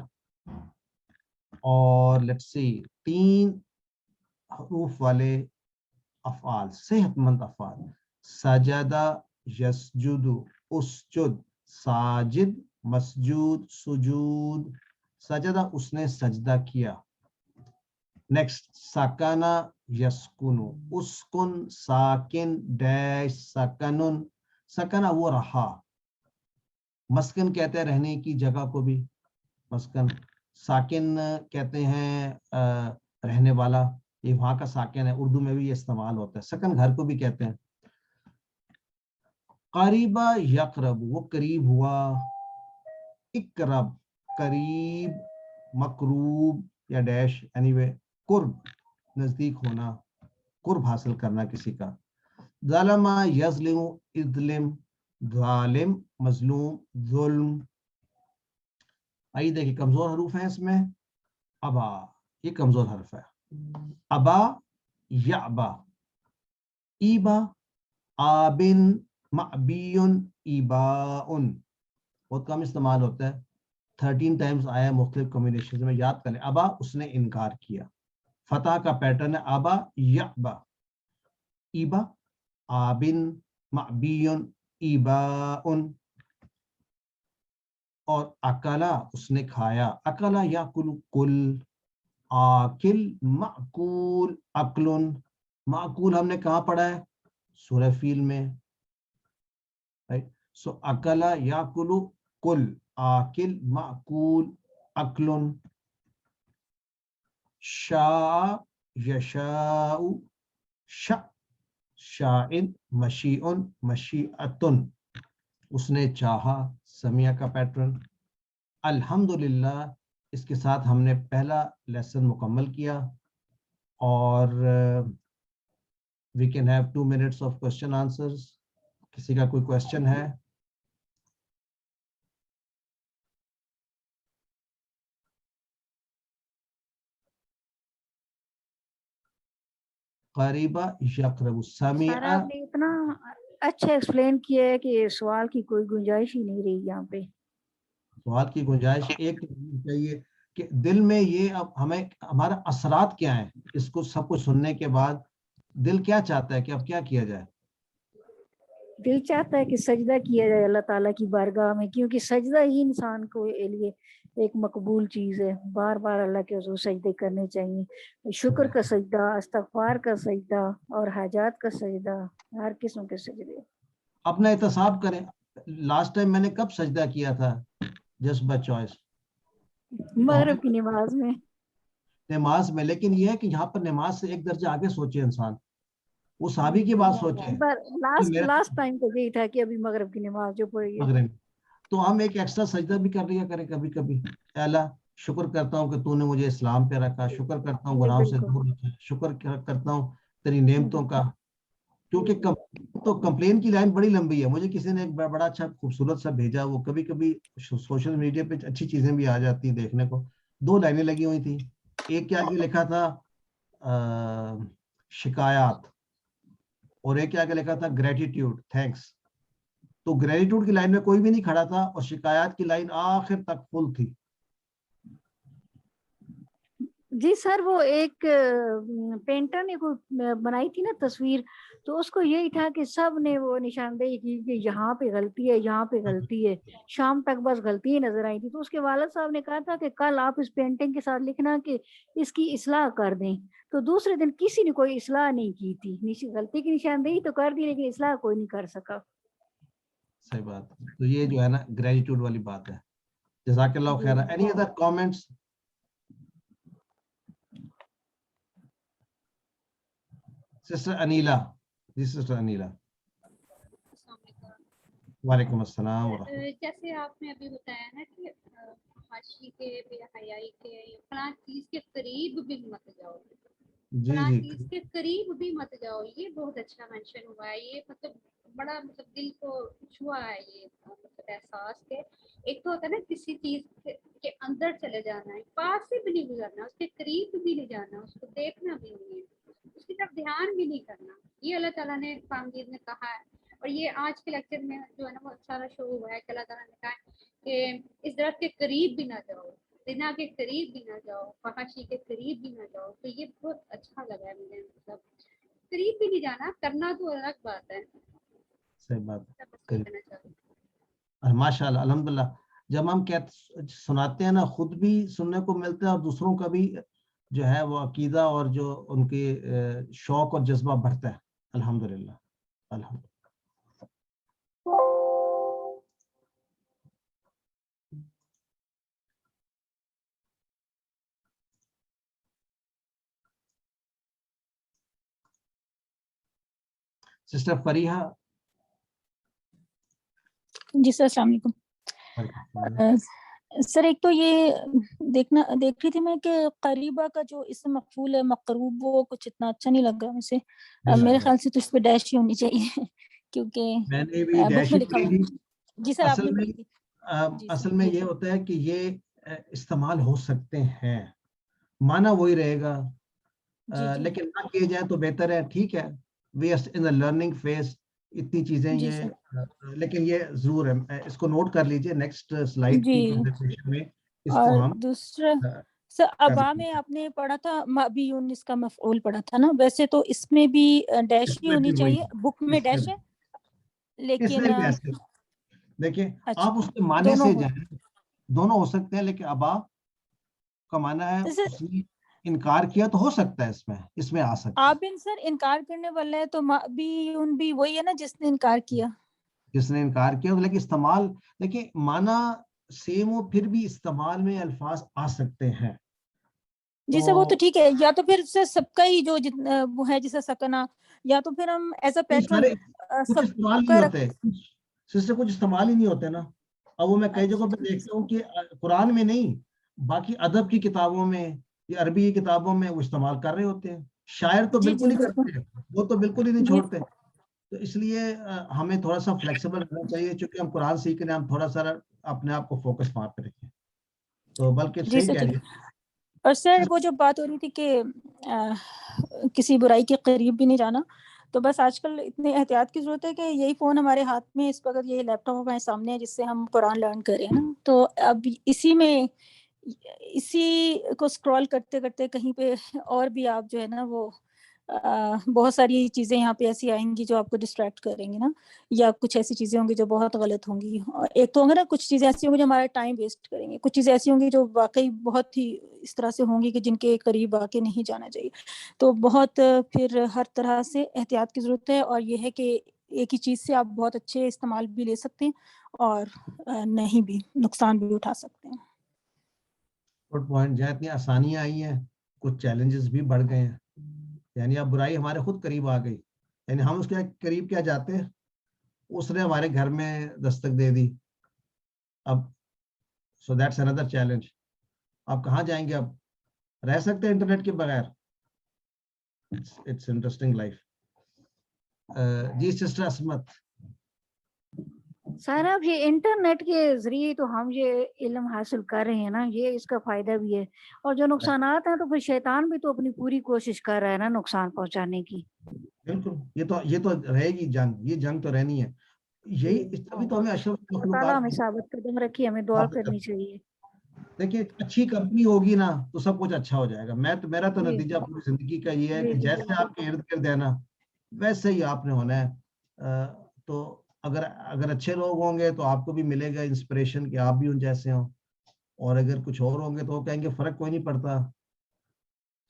اور لیٹس سی 3 حروف والے افعال، صحت مند افعال، سجدہ یسجد اسجد، ساجد مسجود سجود، سجدہ اس نے سجدہ کیا۔ نیکسٹ سکنا یسکنو، اسکن ساکن ڈیش سکنن، سکنا وہ رہا، مسکن کہتے ہیں رہنے کی جگہ کو بھی مسکن، ساکن کہتے ہیں رہنے والا، یہ وہاں کا ساکن ہے، اردو میں بھی یہ استعمال ہوتا ہے، سکن گھر کو بھی کہتے ہیں۔ قریبا یقرب وہ قریب ہوا، اقرب قریب، مقروب یا ڈیش اینی وے قرب نزدیک ہونا، قرب حاصل کرنا کسی کا۔ ظلم یظلم اظلم، ظالم مظلوم ظلم۔ آئیے دیکھیں کمزور حروف ہیں اس میں۔ ابا یہ کمزور حرف ہے، ابا یعبا، ایبا آبن معبیون ایباؤن، بہت کم استعمال ہوتا ہے، 13 ٹائمز آیا مختلف کمبینیشن میں، یاد کر لیں۔ ابا اس نے انکار کیا، فتح کا پیٹرن ہے ابا یعبا، ایبا آبن معبیون ایباؤن، اور اکلا اس نے کھایا، اکلا یاکل کل، آکل معقول اکلن، معقول ہم نے کہاں پڑھا ہے؟ سورہ فیل میں، سو اکلا یاکل کل، آکل معقول اکلن۔ شاء یشاء، شاء مشیئن مشیئتن، اس نے چاہا، سمیہ کا پیٹرن۔ الحمدللہ اس کے ساتھ ہم نے پہلا لیسن مکمل کیا، اور we can have 2 minutes of question answers۔ کسی کا کوئی کوشچن ہے؟ قریبا یقرب، سر سمیع، آپ نے اتنا اچھا ایکسپلین کیا ہے کہ سوال کی کوئی گنجائش ہی نہیں رہی یہاں پہ۔ سوال کی گنجائش ایک چاہیے کہ دل میں یہ اب ہمیں ہمارا اثرات کیا ہیں، اس کو سب کچھ سننے کے بعد دل کیا چاہتا ہے کہ اب کیا کیا جائے؟ دل چاہتا ہے کہ سجدہ کیا جائے اللہ تعالیٰ کی بارگاہ میں، کیونکہ سجدہ ہی انسان کو لیے ایک مقبول چیز ہے، بار بار اللہ کے حضور سجدے کرنے چاہیے، شکر کا سجدہ، استغفار کا سجدہ، اور حاجات کا سجدہ، ہر قسم کے سجدے۔ اپنا احتساب کریں، لاسٹ ٹائم میں نے کب سجدہ کیا تھا جسٹ بائی چوائس؟ مغرب کی نماز میں، نماز میں، لیکن یہ ہے کہ یہاں پر نماز سے ایک درجہ آگے سوچے انسان، وہ صحابی کی بات سوچیں کہ لاسٹ ٹائم تو یہی تھا کہ ابھی مغرب کی نماز جو پڑھی ہے مغرب، تو ہم ایک ایکسٹرا سجدہ بھی کر لیا کریں کبھی کبھی. اے اللہ شکر کرتا ہوں کہ تو نے مجھے اسلام پہ رکھا، شکر کرتا ہوں گناہوں سے دور رکھا، شکر کرتا ہوں تیری نعمتوں کا. کیونکہ تو کمپلین کی لائن بڑی لمبی ہے. مجھے کسی نے ایک بڑا اچھا خوبصورت سا بھیجا، وہ کبھی کبھی سوشل میڈیا پہ اچھی چیزیں بھی آ جاتی ہیں دیکھنے کو. 2 لائنیں لگی ہوئی تھی. ایک کے آگے لکھا تھا شکایات، اور ایک کے آگے لکھا تھا گریٹیٹیوڈ، تھینکس. تو گریٹیٹیوڈ کی لائن میں کوئی بھی نہیں کھڑا تھا اور شکایات کی لائن آخر تک فل تھی. جی سر، وہ ایک پینٹر نے کوئی بنائی تھی نا تصویر، تو اس کو یہی تھا کہ سب نے وہ نشاندہی کی کہ یہاں پہ غلطی ہے، یہاں پہ غلطی ہے. شام تک بس غلطی ہی نظر آئی تھی. تو اس کے والد صاحب نے کہا تھا کہ کل آپ اس پینٹنگ کے ساتھ لکھنا کہ اس کی اصلاح کر دیں. تو دوسرے دن کسی نے کوئی اصلاح نہیں کی تھی. غلطی کی نشاندہی تو کر دی لیکن اصلاح کوئی نہیں کر سکا. صحیح بات. تو یہ جو ہے نا گریٹیٹیوڈ والی بات ہے. جزاک اللہ خیر. Any other comments? Sister Aneela. جی سسٹر انیلا. وعلیکم السلام ورحمۃ اللہ. جیسے آپ نے ابھی بتایا نا کہ حاشی کے بے حیائی کے فلاں چیز کے قریب بھی مت جاؤ، فلاں چیز کے قریب بھی مت جاؤ، یہ بہت اچھا مینشن ہوا ہے. یہ مطلب بڑا مطلب دل کو چھوا ہے یہ مطلب احساس کے. ایک تو ہوتا ہے نا کسی چیز کے اندر چلے جانا ہے، پاس سے بھی نہیں گزرنا، اس کے قریب بھی نہیں جانا، اس کو دیکھنا بھی نہیں ہے، اس کی طرف دھیان بھی نہیں کرنا. یہ اللہ تعالیٰ نے قرآن میں کہا ہے. اور یہ آج کے لیکچر میں جو ہے نا وہ سارا شو ہوا ہے کہ اللہ تعالیٰ نے کہا ہے کہ اس درخت کے قریب بھی نہ جاؤ، زنا کے قریب بھی نہ جاؤ، فحاشی کے قریب بھی نہ جاؤ. تو یہ بہت اچھا لگا ہے مجھے. مطلب قریب بھی نہیں جانا، کرنا تو الگ بات ہے. صحیح بات. ماشاء اللہ الحمدللہ. جب ہم سناتے ہیں نا خود بھی سننے کو ملتا ہے اور دوسروں کا بھی جو ہے وہ عقیدہ اور جو ان کے شوق اور جذبہ بڑھتا ہے. الحمدللہ الحمدللہ. سسٹر فریحہ. جی سر السلام علیکم. سر ایک تو یہ دیکھ رہی تھی میں کہ قریبہ کا جو اسم مفعول ہے مقروب، وہ کچھ اتنا اچھا نہیں لگ رہا مجھے. میرے خیال سے تو اس پہ ڈیش ہی ہونی چاہیے کیونکہ میں نے بھی بک میں لکھا ہوا. جی سر آپ نے اصل میں یہ ہوتا ہے کہ یہ استعمال ہو سکتے ہیں، معنی وہی رہے گا، لیکن نہ کیے جائیں تو بہتر ہے. ٹھیک ہے، we are in the learning phase, اتنی چیزیں یہ، لیکن یہ ضرور ہے، اس کو نوٹ کر لیجئے نیکسٹ سلائیڈ کی پریزنٹیشن میں اس کو ہم. دوسرا سر ابا میں آپ نے پڑھا تھا مبیون، اس کا مفعول پڑھا تھا نا، ویسے تو اس میں بھی ڈیش ہی ہونی چاہیے. بک میں ڈیش ہے لیکن دیکھیں آپ اس کے معنی سے جائیں، دونوں ہو سکتے ہیں، لیکن ابا کا معنی ہے اس نے انکار کیا تو ہو سکتا ہے اس میں آ سکتا ہے. آبن سر انکار کرنے والا ہے تو مبیون بھی وہی ہے نا جس نے انکار کیا، جس نے انکار کیا. لیکن استعمال دیکھیں معنی سیم ہو پھر بھی استعمال میں الفاظ آ سکتے ہیں. جی سر وہ تو ٹھیک ہے. یا تو پھر سب کا ہی جو وہ ہے جیسے سکنا، یا تو پھر ہم ایز اے پیٹرن کچھ استعمال نہیں ہوتے سسٹر، کچھ استعمال ہی نہیں ہوتے نا. اب وہ میں کئی جگہوں پہ دیکھتا ہوں کہ قرآن میں نہیں، باقی ادب کی کتابوں میں یا عربی کی کتابوں میں وہ استعمال کر رہے ہوتے ہیں. شاعر تو بالکل ہی کرتے ہیں، وہ تو بالکل ہی نہیں چھوڑتے. تو اس لیے ہمیں تھوڑا سا فلیکسیبل رہنا چاہیے، چونکہ ہم قرآن سیکھ رہے ہیں، ہم تھوڑا سا اپنے آپ کو فوکس وہاں پہ رکھیں. تو بلکہ صحیح کہہ رہی ہے. اور سر وہ جو بات ہو رہی تھی کہ کسی برائی کے قریب بھی نہیں جانا، تو بس آج کل اتنی احتیاط کی ضرورت ہے کہ یہی فون ہمارے ہاتھ میں اس وقت، یہی لیپ ٹاپ ہمارے سامنے ہے جس سے ہم قرآن لرن کریں نا. تو اب اسی کو اسکرول کرتے کرتے کہیں پہ اور بھی آپ جو ہے نا وہ بہت ساری چیزیں یہاں پہ ایسی آئیں گی جو آپ کو ڈسٹریکٹ کریں گی نا، یا کچھ ایسی چیزیں ہوں گی جو بہت غلط ہوں گی. ایک تو ہوں گے نا کچھ چیزیں ایسی ہوں گی جو ہمارا ٹائم ویسٹ کریں گی، کچھ چیزیں ایسی ہوں گی جو واقعی بہت ہی اس طرح سے ہوں گی کہ جن کے قریب آ کے نہیں جانا چاہیے. تو بہت پھر ہر طرح سے احتیاط کی ضرورت ہے. اور یہ ہے کہ ایک ہی چیز سے آپ بہت اچھے استعمال بھی لے سکتے ہیں اور نہیں بھی نقصان بھی اٹھا سکتے ہیں. Good point. جہاں اتنی آسانیاں آئی ہیں کچھ چیلنجز بھی بڑھ گئے ہیں، یعنی اب برائی ہمارے خود قریب آ گئی. یعنی ہم اس کے قریب کیا جاتے ہیں, اس نے ہمارے گھر میں دستک دے دی. اب سو دیٹس اندر چیلنج. آپ کہاں جائیں گے, اب رہ سکتے ہیں انٹرنیٹ کے بغیر؟ It's interesting life. جی سسٹر اسمت. سر اب یہ انٹرنیٹ کے ذریعے تو ہم یہ علم حاصل کر رہے ہیں نا, یہ اس کا فائدہ بھی ہے, اور جو نقصانات ہیں تو پھر شیطان بھی تو اپنی پوری کوشش کر رہا ہے نا نقصان پہنچانے کی. بالکل, یہ تو رہے گی جنگ, یہ جنگ تو رہنی ہے. یہی تبھی تو ہمیں اشرف اللہ تعالیٰ ہمیں ثابت قدم رکھی, ہمیں دعا کرنی چاہیے. دیکھیے اچھی کمپنی ہوگی نا تو سب کچھ اچھا ہو جائے گا. میرا تو نتیجہ پوری زندگی کا یہ ہے کہ جیسے آپ کے ارد گرد ہے نا ویسے ہی آپ نے ہونا ہے. تو اگر اچھے لوگ ہوں گے تو آپ کو بھی ملے گا انسپریشن کہ آپ بھی ان جیسے ہوں, اور اگر کچھ اور ہوں گے تو وہ کہیں گے فرق کوئی نہیں پڑتا.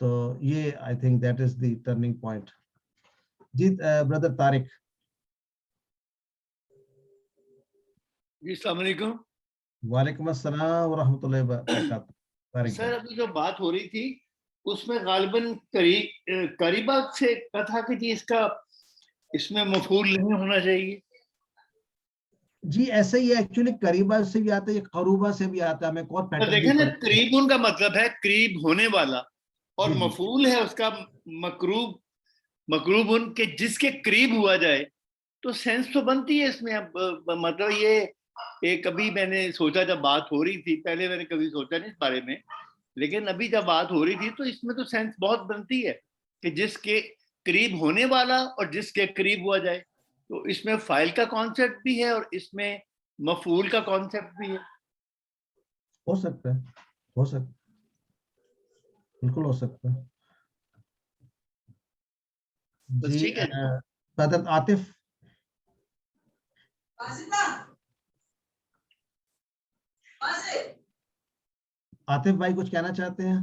تو یہ I think that is the turning point. جی بردر طارق. جی السلام علیکم. وعلیکم السلام ورحمۃ اللہ وبرکاتہ. سر ابھی جو بات ہو رہی تھی اس میں غالباً قریبہ سے کہا تھا کہ جی اس میں مفعول نہیں ہونا چاہیے. جی ایسے ہی ہے ایکچولی, قریبہ سے بھی آتا ہے, قروبہ سے بھی آتا ہے. ہمیں اور پیٹرن دیکھیں نا, قریب ان کا مطلب ہے قریب ہونے والا, اور مفعول ہے اس کا مقروب ان کے جس کے قریب ہوا جائے. تو سینس تو بنتی ہے اس میں. اب مطلب یہ کبھی میں نے سوچا جب بات ہو رہی تھی, پہلے میں نے کبھی سوچا نہیں اس بارے میں, لیکن ابھی جب بات ہو رہی تھی تو اس میں تو سینس بہت بنتی ہے کہ جس کے قریب ہونے والا اور جس کے قریب ہوا جائے. تو اس میں فائل کا کانسیپٹ بھی ہے اور اس میں مفعول کا کانسیپٹ بھی ہے. ہو سکتا ہے, بالکل ہو سکتا ہے. جی بدر عاطف. عاطف بھائی کچھ کہنا چاہتے ہیں؟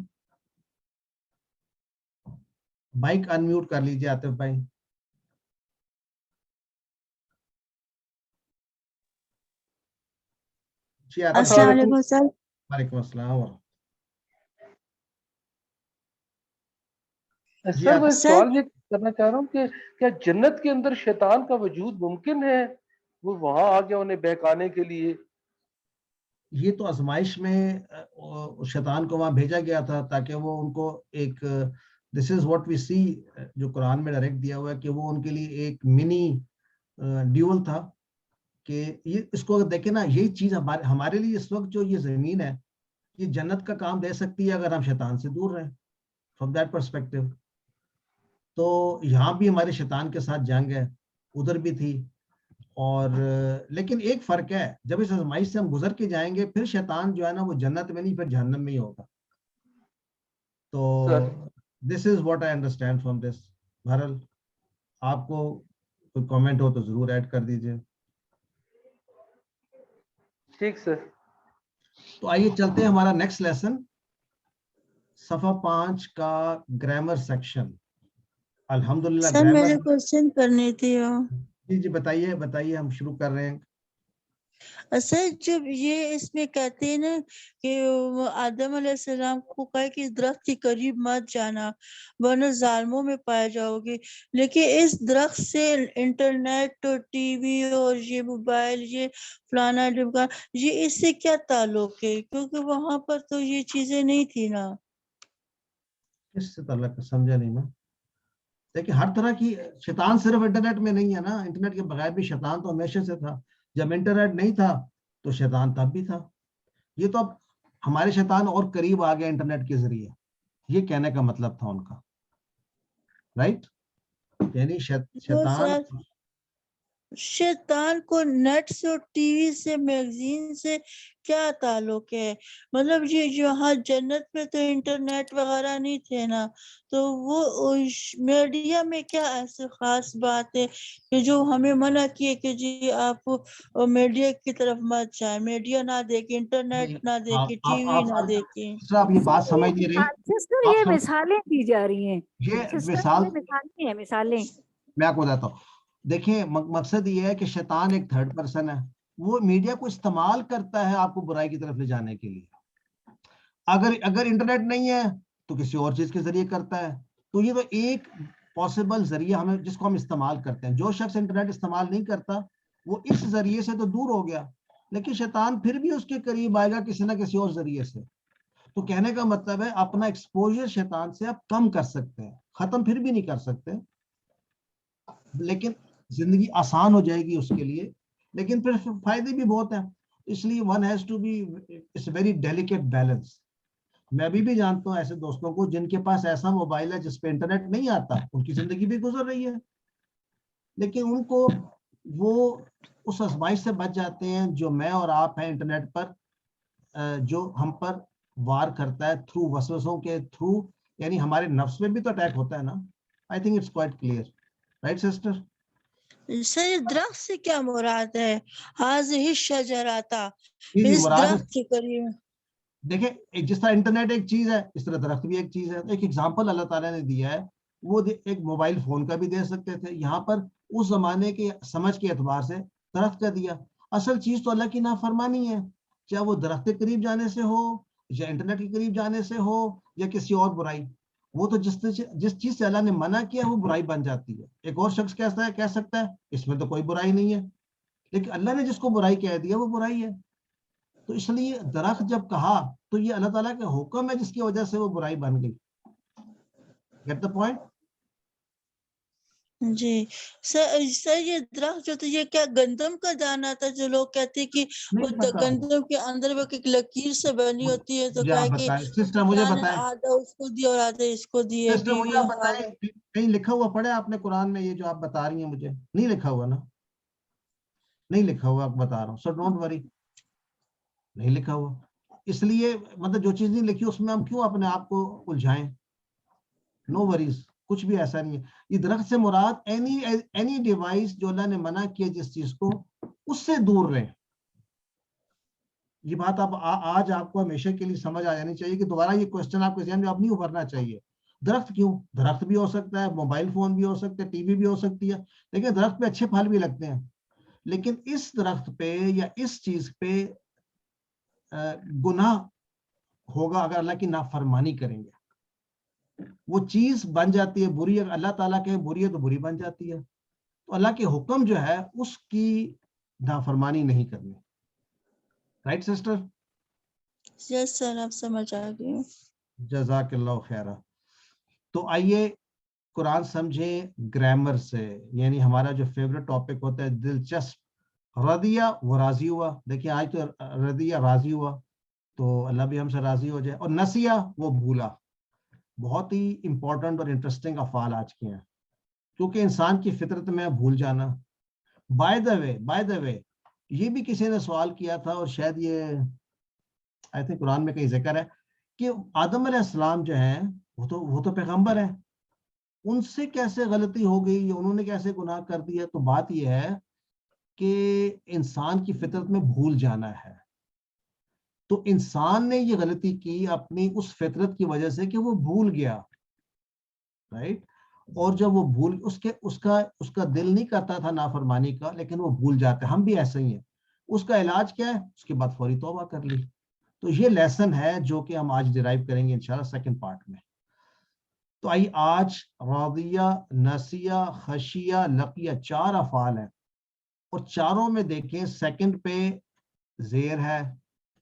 مائک انمیوٹ کر لیجیے عاطف بھائی. السلام علیکم سر. وعلیکم السلام. سر میں سوال یہ کرنا چاہ رہا ہوں کہ کیا جنت کے اندر شیطان کا وجود ممکن ہے, وہ وہاں آ گیا انہیں بہکانے کے لیے؟ یہ تو آزمائش میں شیطان کو وہاں بھیجا گیا تھا تاکہ وہ ان کو ایک دس از واٹ وی سی جو قرآن میں ڈائریکٹ دیا ہوا ہے کہ وہ ان کے لیے ایک منی ڈیول تھا کہ یہ اس کو دیکھیں نا, یہی چیز ہمارے لیے اس وقت جو یہ زمین ہے یہ جنت کا کام دے سکتی ہے اگر ہم شیطان سے دور رہیں فرام دیٹ پرسپیکٹو. تو یہاں بھی ہمارے شیطان کے ساتھ جنگ ہے, ادھر بھی تھی. اور لیکن ایک فرق ہے, جب اس آزمائش سے ہم گزر کے جائیں گے پھر شیطان جو ہے نا وہ جنت میں نہیں پھر جہنم میں ہی ہوگا. تو this is what I understand from this. بہرحال آپ کو کوئی کامنٹ ہو تو ضرور ایڈ کر دیجئے. ٹھیک سر. تو آئیے چلتے ہیں ہمارا نیکسٹ لیسن, صفحہ 5 کا گرامر سیکشن. الحمدللہ سر میرے کوشچن کرنی تھی. جی بتائیے ہم شروع کر رہے ہیں. سر جب یہ اس میں کہتے ہیں نا کہ آدم علیہ السلام کو کہا کہ اس درخت کے قریب مت جانا ورنہ ظالموں میں پائے جاؤ گے, لیکن اس درخت سے انٹرنیٹ اور ٹی وی اور یہ موبائل یہ فلانا ڈمکا یہ اس سے کیا تعلق ہے, کیونکہ وہاں پر تو یہ چیزیں نہیں تھی نا. کس سے تعلق سمجھا نہیں میں. دیکھیں ہر طرح کی شیطان صرف انٹرنیٹ میں نہیں ہے نا, انٹرنیٹ کے بغیر بھی شیطان تو ہمیشہ سے تھا. جب انٹرنیٹ نہیں تھا تو شیطان تب بھی تھا. یہ تو اب ہمارے شیطان اور قریب آ گیا انٹرنیٹ کے ذریعے, یہ کہنے کا مطلب تھا ان کا, رائٹ. یعنی شیطان کو نیٹ سے اور ٹی وی سے میگزین سے کیا تعلق ہے؟ مطلب یہ جہاں جنت میں تو انٹرنیٹ وغیرہ نہیں تھے نا, تو وہ میڈیا میں کیا ایسے خاص بات ہے کہ جو ہمیں منع کیے کہ جی آپ میڈیا کی طرف مت جائیں, میڈیا نہ دیکھیں, انٹرنیٹ نہ دیکھیں, ٹی وی نہ دیکھیں. آپ یہ بات سمجھ نہیں رہی. سسٹر یہ مثالیں دی جا رہی ہیں, یہ مثال مثالیں ہیں, مثالیں میں آپ کو بتاتا ہوں. دیکھیں مقصد یہ ہے کہ شیطان ایک تھرڈ پرسن ہے, وہ میڈیا کو استعمال کرتا ہے آپ کو برائی کی طرف لے جانے کے لیے. اگر انٹرنیٹ نہیں ہے تو کسی اور چیز کے ذریعے کرتا ہے. تو یہ تو ایک پاسبل ذریعہ ہمیں جس کو ہم استعمال کرتے ہیں. جو شخص انٹرنیٹ استعمال نہیں کرتا وہ اس ذریعے سے تو دور ہو گیا, لیکن شیطان پھر بھی اس کے قریب آئے گا کسی نہ کسی اور ذریعے سے. تو کہنے کا مطلب ہے اپنا ایکسپوجر شیطان سے آپ کم کر سکتے ہیں, ختم پھر بھی نہیں کر سکتے, لیکن زندگی آسان ہو جائے گی اس کے لیے, لیکن پھر فائدے بھی بہت ہیں. اس لیے one has to be it's very delicate balance. میں بھی جانتا ہوں ایسے دوستوں کو جن کے پاس ایسا موبائل ہے جس پہ انٹرنیٹ نہیں آتا, ان کی زندگی بھی گزر رہی ہے, لیکن ان کو وہ اس آزمائش سے بچ جاتے ہیں جو میں اور آپ ہیں انٹرنیٹ پر, جو ہم پر وار کرتا ہے تھرو وسوسوں کے تھرو, یعنی ہمارے نفس میں بھی تو اٹیک ہوتا ہے نا. I think it's quite clear, right sister? Sir درخت سے کیا مراد ہے؟ ہذہ الشجرۃ, جی اس مراد درخت کے قریب. دیکھیں جس طرح انٹرنیٹ ایک چیز ہے اس طرح درخت بھی ایک چیز ہے. ایک ایگزامپل اللہ تعالیٰ نے دیا ہے, وہ ایک موبائل فون کا بھی دے سکتے تھے, یہاں پر اس زمانے کے سمجھ کے اعتبار سے درخت کا دیا. اصل چیز تو اللہ کی نافرمانی ہے, چاہے وہ درخت کے قریب جانے سے ہو یا انٹرنیٹ کے قریب جانے سے ہو یا کسی اور برائی. وہ تو جس چیز سے اللہ نے منع کیا وہ برائی بن جاتی ہے. ایک اور شخص کہہ سکتا ہے اس میں تو کوئی برائی نہیں ہے, لیکن اللہ نے جس کو برائی کہہ دیا وہ برائی ہے. تو اس لیے درخت جب کہا تو یہ اللہ تعالیٰ کا حکم ہے جس کی وجہ سے وہ برائی بن گئی. Get the point? جی سر یہ درخت جو تھا یہ کیا گندم کا دانا تھا جو لوگ کہتے ہیں کہ وہ گندم کے اندر وہ ایک لکیر سے بنی ہوتی ہے, تو کہا کہ سسٹر مجھے بتائیں, آدھا اس کو دیا اور آدھا اس کو دیے, سسٹر مجھے آپ بتائیں کہیں لکھا ہوا پڑھا ہے آپ نے قرآن میں یہ جو آپ بتا رہی ہیں؟ مجھے نہیں لکھا ہوا نا, نہیں لکھا ہوا, آپ بتا رہا ہوں. سو ڈونٹ وری, نہیں لکھا ہوا. اس لیے مطلب جو چیز نہیں لکھی اس میں ہم کیوں اپنے آپ کو الجھائیں؟ نو وریز, کچھ بھی ایسا نہیں ہے. یہ درخت سے مراد اینی ڈیوائس جو اللہ نے منع کیا جس چیز کو, اس سے دور رہیں. یہ بات آپ آج آپ کو ہمیشہ کے لیے سمجھ آ جانی چاہیے کہ دوبارہ یہ کوشچن آپ کے ذہن میں اب نہیں ابھرنا چاہیے. درخت کیوں؟ درخت بھی ہو سکتا ہے, موبائل فون بھی ہو سکتا ہے, ٹی وی بھی ہو سکتی ہے, لیکن درخت پہ اچھے پھل بھی لگتے ہیں. لیکن اس درخت پہ یا اس چیز پہ گناہ ہوگا اگر اللہ کی نافرمانی کریں گے. وہ چیز بن جاتی ہے بری, اگر اللہ تعالیٰ کہیں بری ہے تو بری بن جاتی ہے. تو اللہ کے حکم جو ہے اس کی نافرمانی نہیں کرنی. Right sister? یس سر, آپ سمجھ آ گئی. جزاک اللہ خیرہ. تو آئیے قرآن سمجھیں گرامر سے, یعنی ہمارا جو فیوریٹ ٹاپک ہوتا ہے دلچسپ. رضیہ وہ راضی ہوا. دیکھیں آج تو رضیہ راضی ہوا, تو اللہ بھی ہم سے راضی ہو جائے. اور نسیہ وہ بھولا. بہت ہی امپورٹنٹ اور انٹرسٹنگ افعال آج کے ہیں, کیونکہ انسان کی فطرت میں بھول جانا. بائی دا وے یہ بھی کسی نے سوال کیا تھا, اور شاید یہ آئی تھنک قرآن میں کہیں ذکر ہے کہ آدم علیہ السلام جو ہیں وہ تو پیغمبر ہیں, ان سے کیسے غلطی ہو گئی, انہوں نے کیسے گناہ کر دیا. تو بات یہ ہے کہ انسان کی فطرت میں بھول جانا ہے. تو انسان نے یہ غلطی کی اپنی اس فطرت کی وجہ سے کہ وہ بھول گیا, رائٹ. اور جب وہ بھول اس کا دل نہیں کرتا تھا نافرمانی کا, لیکن وہ بھول جاتے. ہم بھی ایسے ہی ہیں. اس کا علاج کیا ہے؟ اس کے بعد فوری توبہ کر لی. تو یہ لیسن ہے جو کہ ہم آج ڈرائیو کریں گے انشاءاللہ سیکنڈ پارٹ میں. تو آئیے آج راضیہ, نسیہ, خشیہ, لقیہ 4 افعال ہیں, اور چاروں میں دیکھیں سیکنڈ پہ زیر ہے.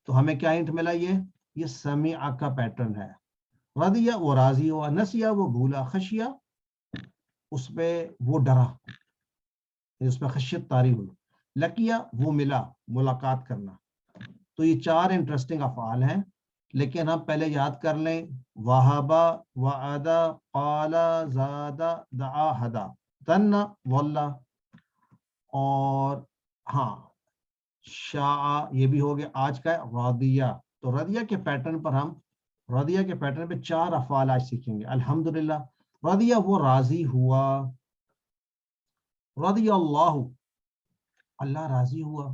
تو ہمیں کیا ہنٹ ملا؟ یہ سمیع کا پیٹرن ہے. رضیہ وہ راضی ہوا, نسیہ وہ بھولا, خشیہ اس پہ وہ ڈرا, اس پہ خشیت طاری ہوئی, لقیہ وہ ملا, ملاقات کرنا. تو یہ 4 انٹرسٹنگ افعال ہیں, لیکن ہم پہلے یاد کر لیں. وہابا, وعدا, قالا, زادا, دعا, ہدا, تنا, واللہ, اور ہاں شاء, یہ بھی ہو گیا. آج کا ہے راضیہ. تو رضیہ کے پیٹرن پر رضیہ کے پیٹرن پہ 4 افعال آج سیکھیں گے الحمدللہ. رضیہ وہ راضی ہوا. رضی اللہ اللہ راضی ہوا.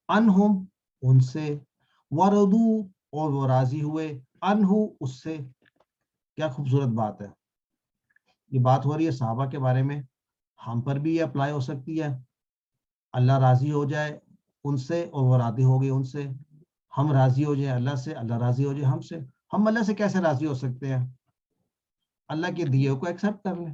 انہم ان سے. ورضو اور وہ راضی ہوئے. انہو اس سے. کیا خوبصورت بات ہے. یہ بات ہو رہی ہے صحابہ کے بارے میں, ہم پر بھی یہ اپلائی ہو سکتی ہے. اللہ راضی ہو جائے ان سے اور وہ راضی ہو گئے ان سے. ہم راضی ہو جائیں اللہ سے, اللہ راضی ہو جائے ہم سے. ہم اللہ سے کیسے راضی ہو سکتے ہیں؟ اللہ کے دیے کو ایکسیپٹ کر لیں.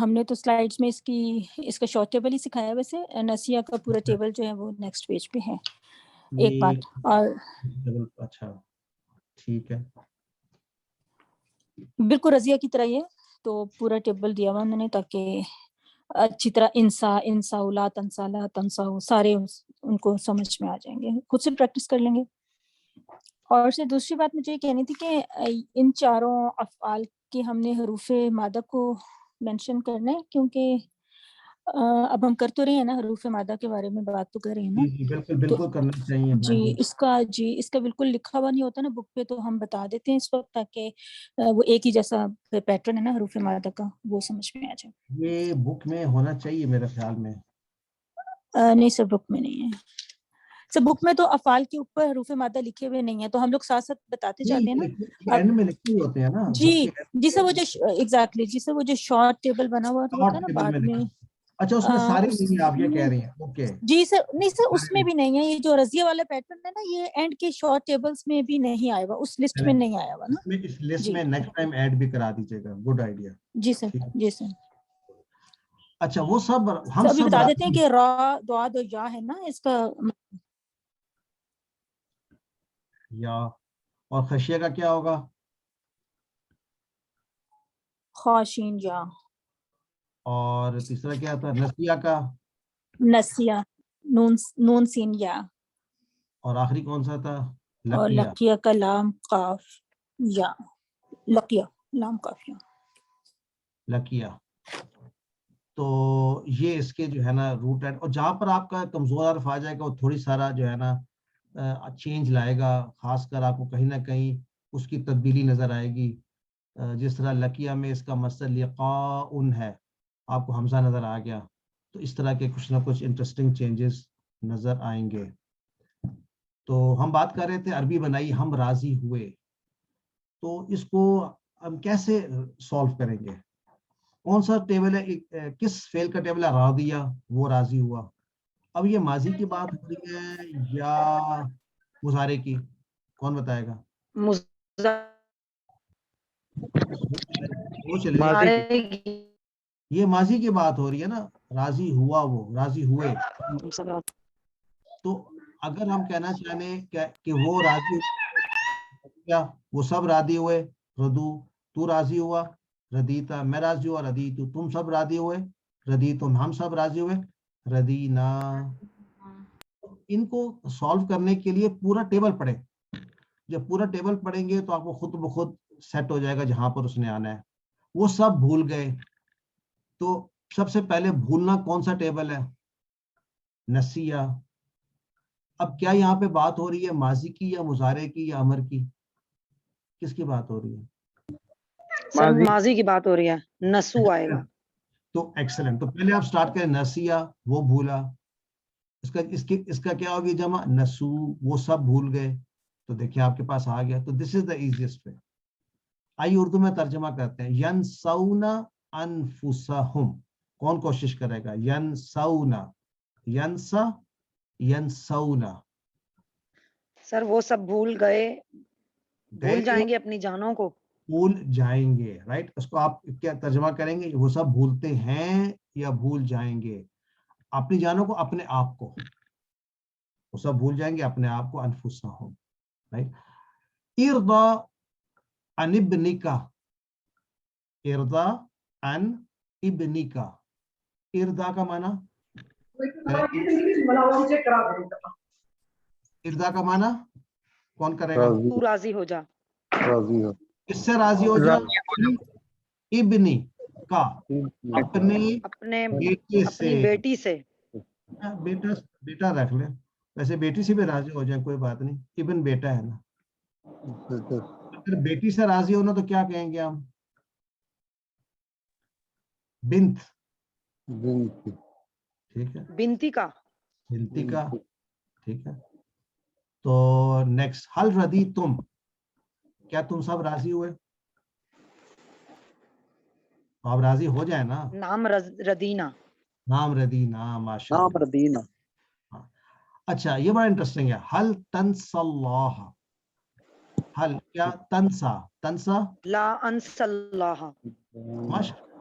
ہم نے تو سلائڈز میں اس کا شارٹ ٹیبل ہی سکھایا. ویسے نسیہ کا پورا ٹیبل جو ہے وہ نیکسٹ پیج پہ ہے ایک پارٹ. اور اچھا ٹھیک ہے, بالکل رضیہ کی طرح یہ تو پورا ٹیبل دیا ہوا انہوں نے تاکہ اچھی طرح انسا لا تنسا سارے ان کو سمجھ میں آ جائیں گے, خود سے پریکٹس کر لیں گے. اور سے دوسری بات مجھے یہ کہنی تھی کہ ان چاروں افعال کے ہم نے حروف مادہ کو مینشن کرنا ہے, کیونکہ اب ہم کر تو رہے ہیں نا حروف مادہ کے بارے میں بات تو کر رہے ہیں نا. جی بالکل بالکل کرنا چاہیے. جی اس کا بالکل لکھا ہوا نہیں ہوتا نا بک پہ, تو ہم بتا دیتے ہیں اس وقت تاکہ وہ ایک ہی جیسا پیٹرن ہے نا حروف مادہ کا وہ سمجھ میں آ جائے. یہ بک میں ہونا چاہیے میرے خیال میں. نہیں سر بک میں نہیں ہے سر, بک میں تو افعال کے اوپر حروف مادہ لکھے ہوئے نہیں ہیں, تو ہم لوگ ساتھ ساتھ بتاتے جاتے ہیں نا. اینڈ میں لکھے ہوتے ہیں نا جی سر وہ جو ایگزیکٹلی جی سر وہ جو شارٹ ٹیبل بنا ہوا ہوتا ہے نا بعد میں. اچھا اس میں سارے نہیں ہیں آپ یہ کہہ رہی ہیں. اوکے جی سر, نہیں سر اس میں بھی نہیں ہے, یہ جو رضیہ والا پیٹرن ہے نا یہ اینڈ کے شارٹ ٹیبلز میں بھی نہیں آیا ہوا, اس لسٹ میں نہیں آیا ہوا نا. اس لسٹ میں نیکسٹ ٹائم ایڈ بھی کرا دیجیے گا. Good idea. جی سر جی سر. اچھا وہ سب ہم ابھی سب بتا دیتے ہیں کہ را دعاد و یا ہے نا اس کا یا, اور خشیہ کا کیا ہوگا؟ خاشین یا. اور تیسرا کیا تھا؟ نسیہ کا نسیہ نون سین یا. اور آخری کون سا تھا؟ اور لقیہ. لقیہ کا لام قاف یا. لقیہ لام قاف یا لقیہ. تو یہ اس کے جو ہے نا روٹ ہے, اور جہاں پر آپ کا کمزور حرف آ جائے گا وہ تھوڑی سارا جو ہے نا چینج لائے گا, خاص کر آپ کو کہیں نہ کہیں اس کی تبدیلی نظر آئے گی. جس طرح لقیہ میں اس کا مصدر لقاء ہے, آپ کو حمزہ نظر آ گیا, تو اس طرح کے کچھ نہ کچھ انٹرسٹنگ چینجز نظر آئیں گے. تو ہم بات کر رہے تھے عربی بنائی ہم راضی ہوئے, تو اس کو ہم کیسے سولو کریں گے؟ کون سا ٹیبل ہے, کس فعل کا ٹیبل ہے؟ راضیہ, وہ راضی ہوا. اب یہ ماضی کی بات ہو رہی ہے یا مضارع کی؟ کون بتائے گا؟ یہ ماضی کی بات ہو رہی ہے نا, راضی ہوا وہ, راضی ہوئے. تو اگر ہم کہنا چاہیں کہ وہ راضی, کیا وہ سب راضی ہوئے؟ ردو, تو راضی ہوا. ردیتا, میں راضی ہوا. ردیتو, تم سب راضی ہوئے. ردیتم, ہم سب راضی ہوئے. ردینا. ان کو سالو کرنے کے لیے پورا ٹیبل پڑھیں. جب پورا ٹیبل پڑھیں گے تو آپ کو خود بخود سیٹ ہو جائے گا جہاں پر اس نے آنا ہے. وہ سب بھول گئے, تو سب سے پہلے بھولنا کون سا ٹیبل ہے؟ نسیہ. اب کیا یہاں پہ بات ہو رہی ہے ماضی کی یا مضارع کی یا امر کی؟ کس کی بات ہو رہی ہے؟ ماضی کی بات ہو رہی ہے. نسو آئے گا. تو ایکسلنٹ. تو پہلے آپ سٹارٹ کریں نسیہ, وہ بھولا. اس کا کیا ہوگی جمع؟ نسو, وہ سب بھول گئے. تو دیکھیں آپ کے پاس آ گیا. تو this is the easiest way. آئیے اردو میں ترجمہ کرتے ہیں. ینسون انفسہم, کون کوشش کرے گا؟ ینسون, ینسا, ینسونا. سر وہ سب بھول گئے, بھول جائیں گے اپنی جانوں کو. بھول جائیں گے, رائٹ. اس کو آپ کیا ترجمہ کریں گے؟ وہ سب بھولتے ہیں یا بھول جائیں گے؟ اپنی جانوں کو, اپنے آپ کو. وہ سب بھول جائیں گے اپنے آپ کو. انفسہم, رائٹ. ارضا عن ابنکا, ارضا عن ابنکا. ارضا کا معنی, ارضا کا معنی کون کرے گا؟ تو راضی ہو جا. راضی ہو. اس سے راضی ہو جا. ابنی کا, اپنے بیٹے سے. اپنی بیٹی سے. بیٹا رکھ لیں, ویسے بیٹی سے بھی راضی ہو جائیں, کوئی بات نہیں. ابن بیٹا ہے نا. اگر بیٹی سے راضی ہونا تو کیا کہیں گے ہم؟ بنت. ٹھیک ہے, بنتی کا. بنتی کا. ٹھیک ہے. تو نیکسٹ, حل ردی تم, کیا تم سب راضی ہوئے؟ آپ راضی ہو جائیں نا. نام ردینا. نام ردینا, ماشاءاللہ. نام ردینا. اچھا یہ بڑا انٹرسٹنگ ہے. حل تنسى اللہ, حل کیا؟ تنسا, تنسا لا انس اللہ.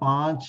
5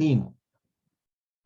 3।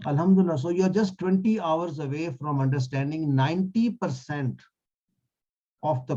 Alhamdulillah, so you are just 20 hours away from understanding 90% of the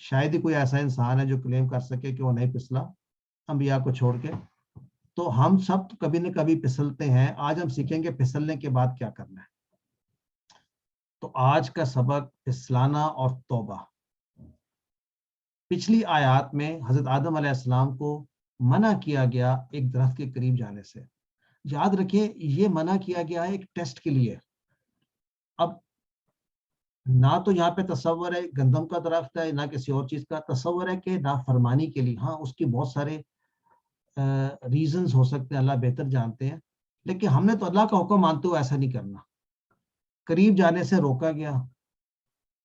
شاید ہی کوئی ایسا انسان ہے جو کلیم کر سکے کہ وہ نہیں پھسلا انبیاء کو چھوڑ کے. تو ہم سب کبھی نہ کبھی پھسلتے ہیں. آج ہم سیکھیں گے پھسلنے کے بعد کیا کرنا ہے. تو آج کا سبق پھسلانا اور توبہ. پچھلی آیات میں حضرت آدم علیہ السلام کو منع کیا گیا ایک درخت کے قریب جانے سے. یاد رکھیں یہ منع کیا گیا ہے ایک ٹیسٹ کے لیے. اب نہ تو یہاں پہ تصور ہے گندم کا درخت ہے، نہ کسی اور چیز کا تصور ہے کہ نافرمانی کے لیے. ہاں اس کی بہت سارے ریزنز ہو سکتے ہیں، اللہ بہتر جانتے ہیں، لیکن ہم نے تو اللہ کا حکم مانتے ہوئے ایسا نہیں کرنا. قریب جانے سے روکا گیا،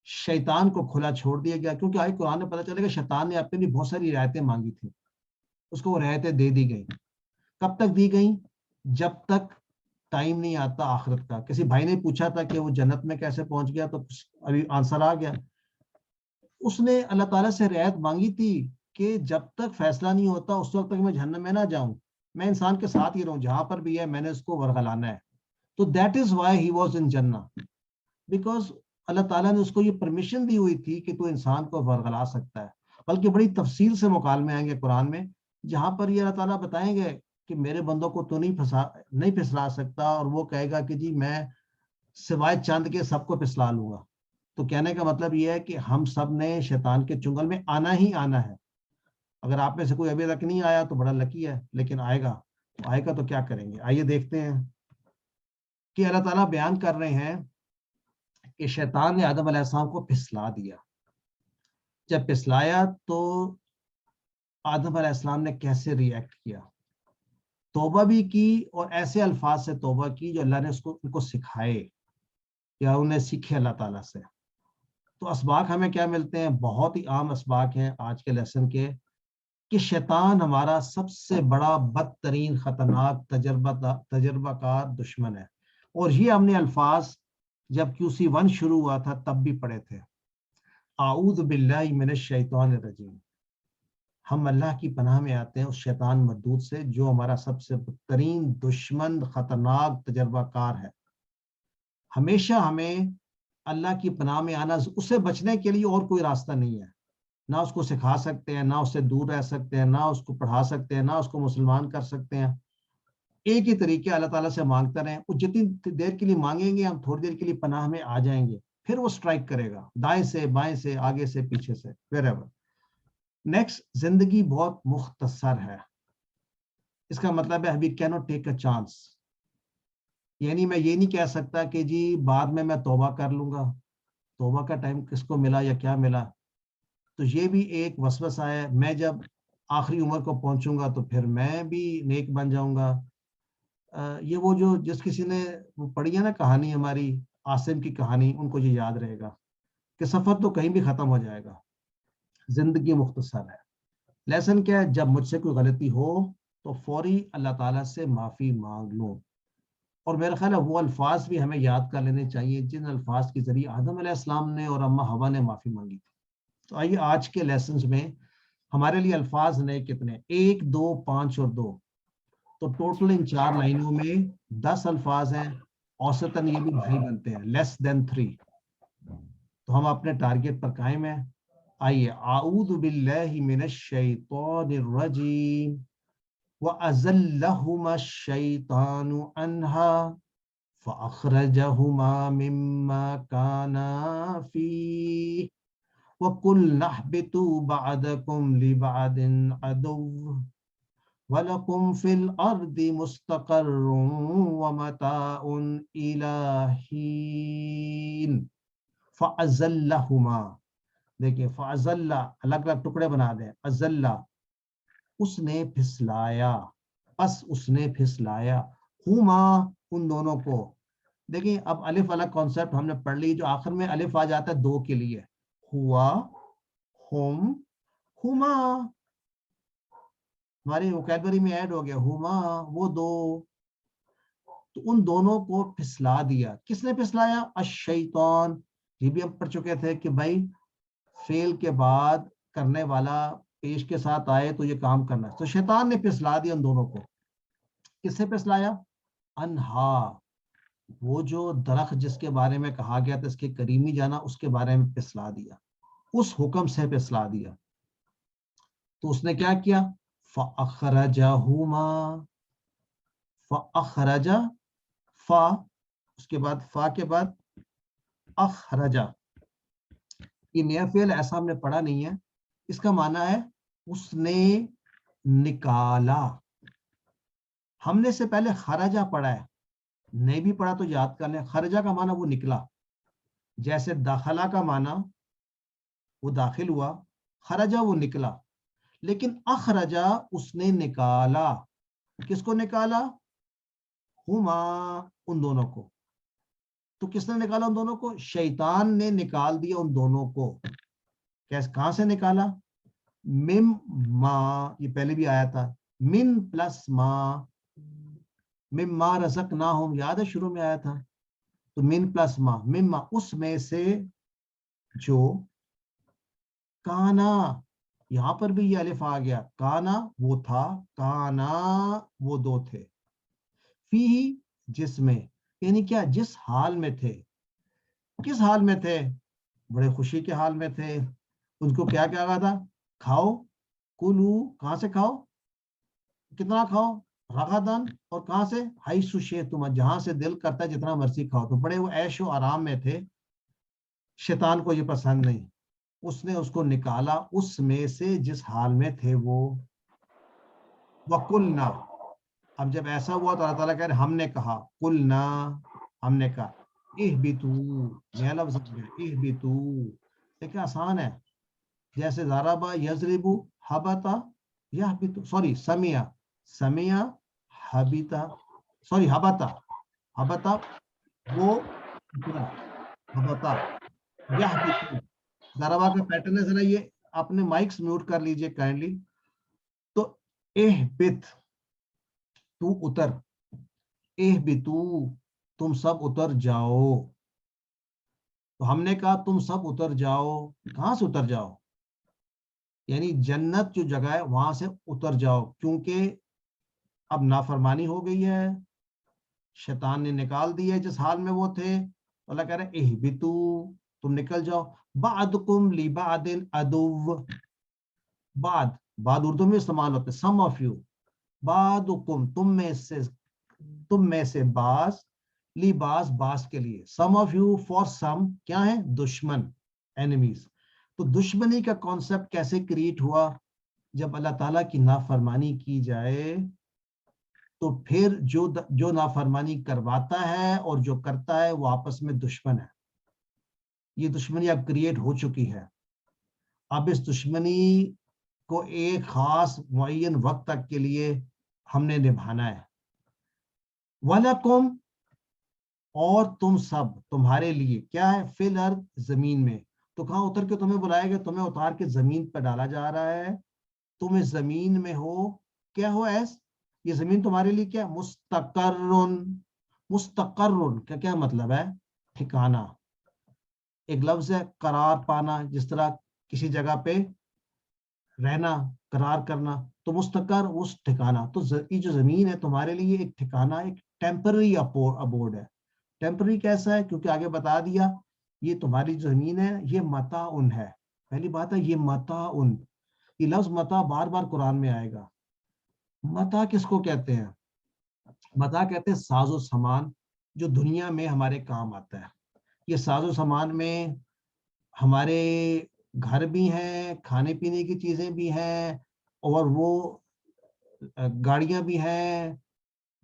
شیطان کو کھلا چھوڑ دیا گیا، کیونکہ آج قرآن میں پتہ چلے کہ شیطان نے اپنے لیے بہت ساری رعایتیں مانگی تھیں، اس کو وہ رعایتیں دے دی گئیں. کب تک دی گئیں؟ جب تک ٹائم نہیں آتا آخرت کا. کسی بھائی نے پوچھا تھا کہ وہ جنت میں کیسے پہنچ گیا، تو ابھی آنسر آ گیا. اس نے اللہ تعالیٰ سے رعایت مانگی تھی کہ جب تک فیصلہ نہیں ہوتا اس وقت تک میں جہنم میں نہ جاؤں، میں انسان کے ساتھ ہی رہوں، جہاں پر بھی ہے میں نے اس کو ورغلانا ہے. تو that is why he was in جنہ، بیکاز اللہ تعالیٰ نے اس کو یہ پرمیشن دی ہوئی تھی کہ تو انسان کو ورغلا سکتا ہے. بلکہ بڑی تفصیل سے مکالمے آئیں گے قرآن میں جہاں پر یہ اللہ تعالیٰ بتائیں گے کہ میرے بندوں کو تو نہیں پھسلا سکتا، اور وہ کہے گا کہ جی میں سوائے چند کے سب کو پھسلا لوں گا. تو کہنے کا مطلب یہ ہے کہ ہم سب نے شیطان کے چنگل میں آنا ہی آنا ہے. اگر آپ میں سے کوئی ابھی تک نہیں آیا تو بڑا لکی ہے، لیکن آئے گا. آئے گا تو کیا کریں گے؟ آئیے دیکھتے ہیں کہ اللہ تعالیٰ بیان کر رہے ہیں کہ شیطان نے آدم علیہ السلام کو پھسلا دیا. جب پھسلایا تو آدم علیہ السلام نے کیسے ری ایکٹ کیا؟ توبہ بھی کی، اور ایسے الفاظ سے توبہ کی جو اللہ نے ان کو سکھائے یا انہیں سیکھے اللہ تعالیٰ سے. تو اسباق ہمیں کیا ملتے ہیں؟ بہت ہی عام اسباق ہیں آج کے لیسن کے، کہ شیطان ہمارا سب سے بڑا بدترین خطرناک تجربہ کار دشمن ہے. اور یہ ہم نے الفاظ جب QC1 شروع ہوا تھا تب بھی پڑھے تھے. اعوذ باللہ من الشیطان الرجیم. ہم اللہ کی پناہ میں آتے ہیں اس شیطان مردود سے جو ہمارا سب سے بدترین دشمن، خطرناک تجربہ کار ہے. ہمیشہ ہمیں اللہ کی پناہ میں آنا، اس سے بچنے کے لیے اور کوئی راستہ نہیں ہے. نہ اس کو سکھا سکتے ہیں، نہ اس سے دور رہ سکتے ہیں، نہ اس کو پڑھا سکتے ہیں، نہ اس کو مسلمان کر سکتے ہیں. ایک ہی طریقے اللہ تعالیٰ سے مانگتے رہیں. وہ جتنی دیر کے لیے مانگیں گے ہم تھوڑی دیر کے لیے پناہ میں آ جائیں گے، پھر وہ سٹرائک کرے گا دائیں سے بائیں سے آگے سے پیچھے سے wherever. نیکسٹ، زندگی بہت مختصر ہے. اس کا مطلب ہے we cannot take a chance. یعنی میں یہ نہیں کہہ سکتا کہ جی بعد میں توبہ کر لوں گا. توبہ کا ٹائم کس کو ملا یا کیا ملا؟ تو یہ بھی ایک وسوسہ ہے. میں جب آخری عمر کو پہنچوں گا تو پھر میں بھی نیک بن جاؤں گا. یہ وہ جو جس کسی نے وہ پڑھی ہے نا کہانی ہماری عاصم کی کہانی، ان کو یہ یاد رہے گا کہ سفر تو کہیں بھی ختم ہو جائے گا. زندگی مختصر ہے. لیسن کیا ہے؟ جب مجھ سے کوئی غلطی ہو تو فوری اللہ تعالیٰ سے معافی مانگ لوں. اور میرا خیال ہے وہ الفاظ بھی ہمیں یاد کر لینے چاہیے جن الفاظ کے ذریعے آدم علیہ السلام نے اور اماں حوا نے معافی مانگی تھی. تو آئیے آج کے لیسنز میں ہمارے لیے الفاظ نئے کتنے؟ 1 2 5 اور 2. تو ٹوٹل ان 4 لائنوں میں 10 الفاظ ہیں. اوسطاً یہ بھی 2.5 بنتے ہیں، لیس دین 3. تو ہم اپنے ٹارگٹ پر قائم ہیں. آئیے، اعوذ باللہ من الشیطان الرجیم وَأَزَلَّهُمَا الشَّيْطَانُ عَنْهَا فَأَخْرَجَهُمَا مِمَّا كَانَا فِيهِ وَقُلْنَا اهْبِطُوا بَعْضُكُمْ لِبَعْضٍ عَدُوٌّ وَلَكُمْ فِي الْأَرْضِ مُسْتَقَرٌّ وَمَتَاعٌ إِلَىٰ حِينٍ. فَأَزَلَّهُمَا، دیکھیں فَأَزَلَّ الگ الگ ٹکڑے بنا دیں. ازلّ اس نے پھسلایا، پس اس نے پھسلایا. ہما ان دونوں کو. دیکھیں اب الف الگ کانسیپٹ ہم نے پڑھ لی. جو آخر میں الف آ جاتا ہے 2 کے لیے، ہوا، ہم، ہما، ہماری ووکیبلری میں ایڈ ہو گیا ہما، وہ 2. تو ان دونوں کو پھسلا دیا. کس نے پھسلایا؟ الشیطان. یہ بھی ہم پڑھ چکے تھے کہ بھائی فعل کے بعد کرنے والا پیش کے ساتھ آئے تو یہ کام کرنا ہے. تو شیطان نے پھسلا دیا ان دونوں کو. کس سے پھسلایا؟ انہا، وہ جو درخت جس کے بارے میں کہا گیا تھا اس کے قریب نہیں جانا، اس کے بارے میں پھسلا دیا. اس حکم سے پھسلا دیا. تو اس نے کیا کیا؟ فَأَخْرَجَهُمَا، فَأَخْرَجَ، فا اس کے بعد فا کے بعد اخرجا. یہ نیا فعل ایسا ہم نے پڑھا نہیں ہے. اس کا معنی ہے اس نے نکالا. ہم نے سے پہلے خرجہ پڑھا ہے، نہیں بھی پڑھا تو یاد کر لیں. خرجہ کا معنی وہ نکلا، جیسے داخلہ کا معنی وہ داخل ہوا، خرجہ وہ نکلا. لیکن اخرجہ اس نے نکالا. کس کو نکالا؟ ہما، ان دونوں کو. تو کس نے نکالا ان دونوں کو؟ شیطان نے نکال دیا ان دونوں کو. کہاں سے نکالا؟ مم ما، یہ پہلے بھی آیا تھا، من پلس ما، مما رزقناہم، یاد ہے شروع میں آیا تھا. تو من پلس ما، مما اس میں سے جو کانا، یہاں پر بھی یہ الف آ گیا. کانا وہ تھا، کانا وہ دو تھے. فی جس میں، یعنی کیا؟ جس حال میں تھے. کس حال میں تھے؟ بڑے خوشی کے حال میں تھے. ان کو کیا کہا تھا؟ کھاؤ، کلو، کہاں سے کھاؤ؟ کتنا کھاؤ؟ رغدن، اور کہاں سے؟ حیث شئتم، جہاں سے دل کرتا ہے جتنا مرضی کھاؤ. تو بڑے وہ عیش و آرام میں تھے. شیطان کو یہ پسند نہیں، اس نے اس کو نکالا اس میں سے جس حال میں تھے وہ. وَقُلْنَا، اب جب ایسا ہوا تو اللہ تعالیٰ کہہ رہے ہم نے کہا. قُلْنَا، ہم نے کہا. اِہْبِطُوا، نیا لفظ ہے اِہْبِطُوا. لیکن آسان ہے، جیسے ضربا یضربو، حبتا یحبطو، سوری سمیا، سمیا حبتا، سوری حبتا، حبتا وہ حبتا، یحبطو. ضربا کا پیٹرن ہے، ذرا یہ اپنے مائکس میوٹ کر لیجئے کائنڈلی. تو اہبت، تو اتر، اہبتو تم سب اتر جاؤ. تو ہم نے کہا تم سب اتر جاؤ. کہاں سے اتر جاؤ؟ یعنی جنت جو جگہ ہے وہاں سے اتر جاؤ، کیونکہ اب نافرمانی ہو گئی ہے، شیطان نے نکال دی ہے جس حال میں وہ تھے. اللہ کہہ رہے اہبتو، تم نکل جاؤ. بعضکم لبعض عدو، بعد اردو میں استعمال ہوتے سم آف یو. بعضکم تم میں سے بعض، بعض کے لیے، سم آف یو فار سم، کیا ہے؟ دشمن، اینیمیز. تو دشمنی کا کانسیپٹ کیسے کریٹ ہوا؟ جب اللہ تعالیٰ کی نافرمانی کی جائے تو پھر جو نافرمانی کرواتا ہے اور جو کرتا ہے وہ آپس میں دشمن ہے. یہ دشمنی اب کریٹ ہو چکی ہے. اب اس دشمنی کو ایک خاص معین وقت تک کے لیے ہم نے نبھانا ہے. وَلَكُمْ، اور تم سب، تمہارے لیے کیا ہے؟ فی الارض، زمین میں. تو کہاں اتر کے تمہیں بلائے گا؟ تمہیں اتار کے زمین پہ ڈالا جا رہا ہے. تم اس زمین میں ہو، کیا ہو ایس؟ یہ زمین تمہارے لیے کیا؟ مستقرن. مستقرن کا کیا مطلب ہے؟ ٹھکانہ. ایک لفظ ہے قرار پانا، جس طرح کسی جگہ پہ رہنا، قرار کرنا. تو مستقر اس ٹھکانہ. تو یہ جو زمین ہے تمہارے لیے ایک ٹھکانہ، ایک ٹیمپرری ابورڈ ہے. ٹیمپرری کیسا ہے؟ کیونکہ آگے بتا دیا یہ تمہاری جو زمین ہے یہ متاع ہے. پہلی بات ہے یہ متاع. یہ لفظ متاع بار بار قرآن میں آئے گا. متاع کس کو کہتے ہیں؟ متاع کہتے ہیں ساز و سامان جو دنیا میں ہمارے کام آتا ہے. یہ ساز و سامان میں ہمارے گھر بھی ہیں، کھانے پینے کی چیزیں بھی ہیں، اور وہ گاڑیاں بھی ہیں،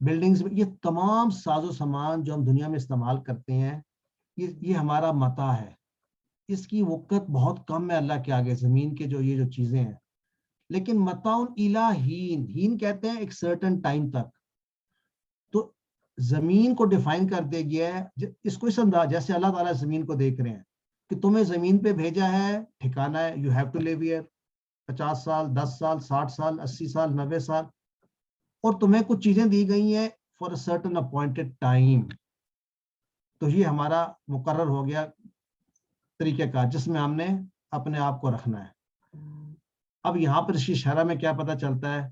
بلڈنگز بھی. یہ تمام ساز و سامان جو ہم دنیا میں استعمال کرتے ہیں یہ ہمارا متاع ہے. اس کی وقت بہت کم ہے اللہ کے آگے، زمین کے یہ جو چیزیں ہیں. لیکن متاع الی حین، ہین کہتے ہیں ایک سرٹن ٹائم تک. تو زمین کو ڈیفائن کر دیا گیا ہے اس کو اس انداز، جیسے اللہ تعالیٰ زمین کو دیکھ رہے ہیں کہ تمہیں زمین پہ بھیجا ہے، ٹھکانہ ہے، you have to live here. 50 سال، 10 سال، 60 سال، 80 سال، 90 سال، اور تمہیں کچھ چیزیں دی گئی ہیں for a certain appointed time. تو یہ ہمارا مقرر ہو گیا طریقہ کار جس میں ہم نے اپنے آپ کو رکھنا ہے. اب یہاں پر اس اشارہ میں کیا پتہ چلتا ہے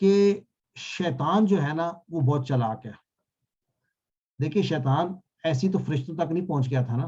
کہ شیطان جو ہے نا وہ بہت چلاک ہے. دیکھیے شیطان ایسی تو فرشتوں تک نہیں پہنچ گیا تھا نا.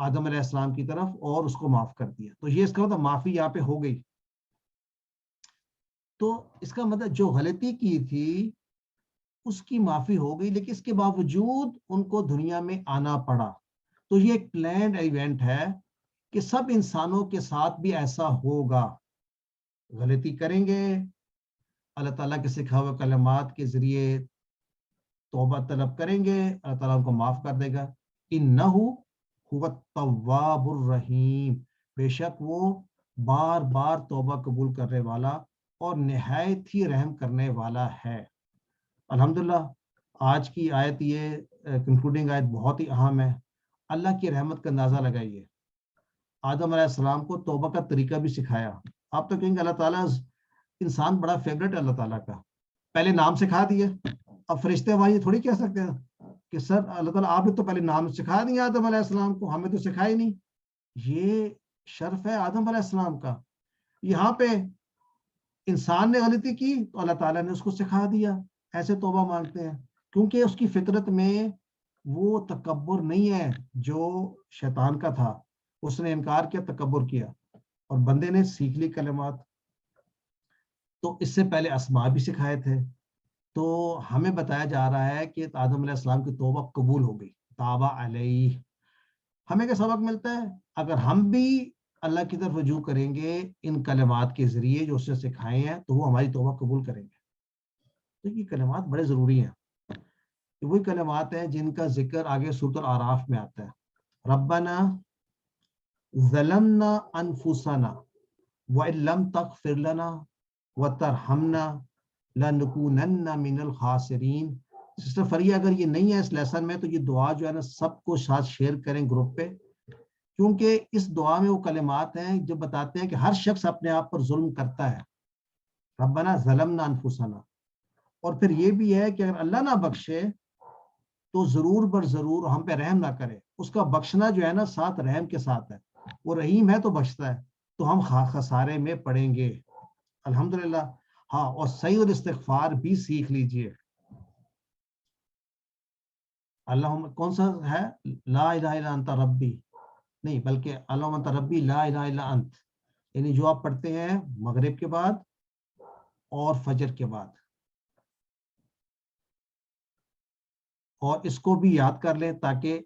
آدم علیہ السلام کی طرف اور اس کو معاف کر دیا. تو یہ اس کا مطلب معافی یہاں پہ ہو گئی. تو اس کا مطلب جو غلطی کی تھی اس کی معافی ہو گئی, لیکن اس کے باوجود ان کو دنیا میں آنا پڑا. تو یہ ایک پلانڈ ایونٹ ہے کہ سب انسانوں کے ساتھ بھی ایسا ہوگا. غلطی کریں گے, اللہ تعالیٰ کے سکھائے ہوئے کلمات کے ذریعے توبہ طلب کریں گے, اللہ تعالیٰ ان کو معاف کر دے گا. انہ هو التواب الرحیم, بے شک وہ بار بار توبہ قبول کرنے والا اور نہایت ہی رحم کرنے والا ہے. الحمدللہ آج کی آیت, یہ کنکلوڈنگ آیت بہت ہی اہم ہے. اللہ کی رحمت کا اندازہ لگائیے. آدم علیہ السلام کو توبہ کا طریقہ بھی سکھایا. آپ تو کہیں گے اللہ تعالیٰ, انسان بڑا فیوریٹ ہے اللہ تعالیٰ کا, پہلے نام سکھا دیے. اب فرشتے وہاں یہ تھوڑی کہہ سکتے ہیں کہ سر اللہ تعالیٰ آپ نے تو پہلے نام سکھا دیا آدم علیہ السلام کو, ہمیں تو سکھائی نہیں. یہ شرف ہے آدم علیہ السلام کا. یہاں پہ انسان نے غلطی کی تو اللہ تعالیٰ نے اس کو سکھا دیا. ایسے توبہ مانگتے ہیں کیونکہ اس کی فطرت میں وہ تکبر نہیں ہے جو شیطان کا تھا. اس نے انکار کیا, تکبر کیا, اور بندے نے سیکھ لی کلمات. تو اس سے پہلے اسماء بھی سکھائے تھے. تو ہمیں بتایا جا رہا ہے کہ آدم علیہ السلام کی توبہ قبول ہو گئی. تابہ علیہ. ہمیں کیا سبق ملتا ہے؟ اگر ہم بھی اللہ کی طرف رجوع کریں گے ان کلمات کے ذریعے جو اس نے سکھائے ہیں, تو وہ ہماری توبہ قبول کریں گے. تو یہ کلمات بڑے ضروری ہیں. یہ وہی کلمات ہیں جن کا ذکر آگے سورۃ الاعراف میں آتا ہے. ربنا ظلمنا انفسنا وان لم تغفر لنا وترحمنا لنکونن من الخاسرین. سسٹر فریہ اگر یہ نہیں ہے اس لیسن میں تو یہ دعا جو ہے نا سب کو ساتھ شیئر کریں گروپ پہ, کیونکہ اس دعا میں وہ کلمات ہیں جو بتاتے ہیں کہ ہر شخص اپنے آپ پر ظلم کرتا ہے. ربنا ظلمنا انفسنا. اور پھر یہ بھی ہے کہ اگر اللہ نہ بخشے تو ضرور بر ضرور ہم پہ رحم نہ کرے. اس کا بخشنا جو ہے نا ساتھ رحم کے ساتھ ہے. وہ رحیم ہے تو بخشتا ہے, تو ہم خسارے میں پڑیں گے. الحمدللہ. ہاں, اور صحیح الاستغفار بھی سیکھ لیجئے. اللہم کون سا ہے؟ لا الہ الا انت ربی, نہیں بلکہ اللہم انت ربی لا الہ الا انت, یعنی جو آپ پڑھتے ہیں مغرب کے بعد اور فجر کے بعد. اور اس کو بھی یاد کر لیں تاکہ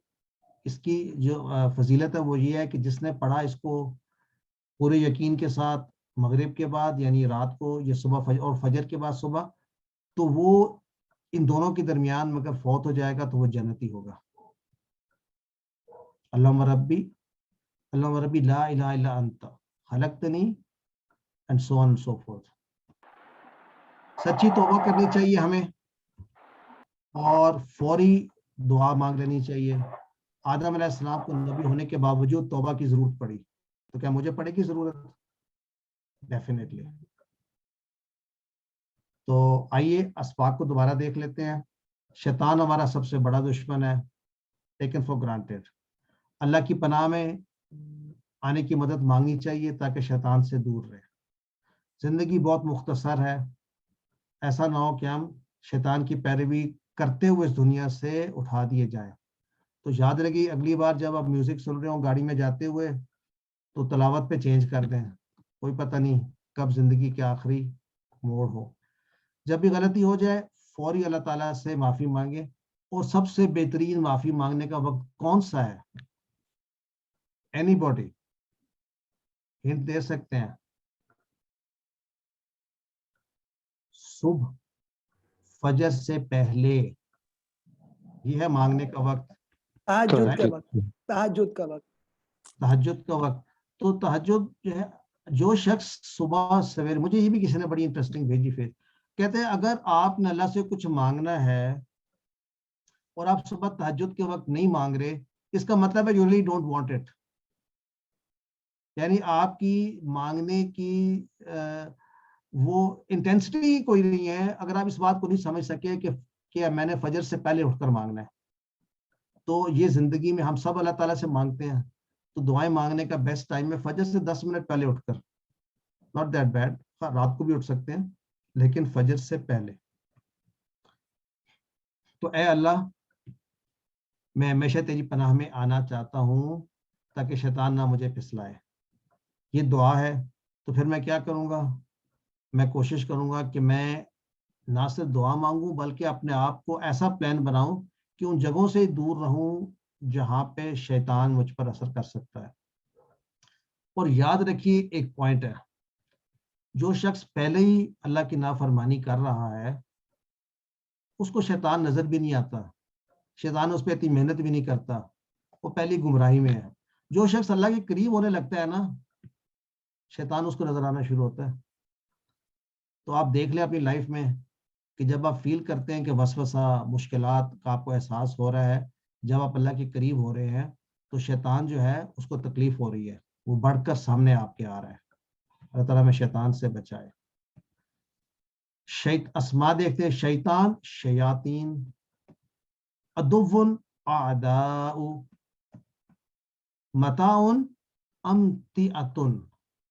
اس کی جو فضیلت ہے وہ یہ ہے کہ جس نے پڑھا اس کو پورے یقین کے ساتھ مغرب کے بعد یعنی رات کو, یہ صبح اور فجر کے بعد صبح, تو وہ ان دونوں کے درمیان میں اگر فوت ہو جائے گا تو وہ جنتی ہوگا. اللہم ربی لا الہ الا انت خلقتنی and so on and so forth. سچی توبہ کرنی چاہیے ہمیں اور فوری دعا مانگ لینی چاہیے. آدم علیہ السلام کو نبی ہونے کے باوجود توبہ کی ضرورت پڑی, تو کیا مجھے پڑے گی ضرورت؟ ڈیفینیٹلی. تو آئیے اسباق کو دوبارہ دیکھ لیتے ہیں. شیطان ہمارا سب سے بڑا دشمن ہے, ٹیکن فار گرانٹیڈ. اللہ کی پناہ میں آنے کی مدد مانگنی چاہیے تاکہ شیطان سے دور رہے. زندگی بہت مختصر ہے, ایسا نہ ہو کہ ہم شیطان کی پیروی کرتے ہوئے اس دنیا سے اٹھا دیے جائیں. تو یاد رکھیے اگلی بار جب آپ میوزک سن رہے ہوں گاڑی میں جاتے ہوئے تو تلاوت پہ چینج کر دیں, کوئی پتہ نہیں کب زندگی کے آخری موڑ ہو. جب بھی غلطی ہو جائے فوری اللہ تعالیٰ سے معافی مانگے. اور سب سے بہترین معافی مانگنے کا وقت کون سا ہے؟ اینی باڈی ہنٹ دے سکتے ہیں؟ صبح فجر سے پہلے, یہ ہے مانگنے کا وقت. تہجد کا وقت, تہجد کا وقت, تہجد کا وقت. تو تہجد جو ہے, جو شخص صبح سویر, مجھے یہ بھی کسی نے بڑی انٹرسٹنگ بھیجی پھر, کہتے ہیں اگر آپ نے اللہ سے کچھ مانگنا ہے اور آپ صبح تہجد کے وقت نہیں مانگ رہے, اس کا مطلب ہے you really don't want it. یعنی آپ کی مانگنے کی وہ انٹینسٹی کوئی نہیں ہے اگر آپ اس بات کو نہیں سمجھ سکے کہ میں نے فجر سے پہلے اٹھ کر مانگنا ہے. تو یہ زندگی میں ہم سب اللہ تعالیٰ سے مانگتے ہیں, تو دعائیں مانگنے کا بیسٹ ٹائم ہے فجر سے 10 منٹ پہلے اٹھ کر. ناٹ دیٹ بیڈ, رات کو بھی اٹھ سکتے ہیں لیکن فجر سے پہلے. تو اے اللہ, میں ہمیشہ تیری پناہ میں آنا چاہتا ہوں تاکہ شیطان نہ مجھے پھسلائے. یہ دعا ہے. تو پھر میں کیا کروں گا؟ میں کوشش کروں گا کہ میں نہ صرف دعا مانگوں بلکہ اپنے آپ کو ایسا پلان بناؤں کہ ان جگہوں سے دور رہوں جہاں پہ شیطان مجھ پر اثر کر سکتا ہے. اور یاد رکھیے ایک پوائنٹ ہے, جو شخص پہلے ہی اللہ کی نافرمانی کر رہا ہے اس کو شیطان نظر بھی نہیں آتا, شیطان اس پہ اتنی محنت بھی نہیں کرتا, وہ پہلی گمراہی میں ہے. جو شخص اللہ کے قریب ہونے لگتا ہے نا, شیطان اس کو نظر آنا شروع ہوتا ہے. تو آپ دیکھ لیں اپنی لائف میں کہ جب آپ فیل کرتے ہیں کہ وسوسہ مشکلات کا آپ کو احساس ہو رہا ہے, جب آپ اللہ کے قریب ہو رہے ہیں تو شیطان جو ہے اس کو تکلیف ہو رہی ہے, وہ بڑھ کر سامنے آپ کے آ رہا ہے. اللہ تعالیٰ میں شیطان سے بچائے. اسما دیکھتے ہیں, شیطان, شیاطین, عدوٌ اعداء, متاعٌ امتعۃٌ.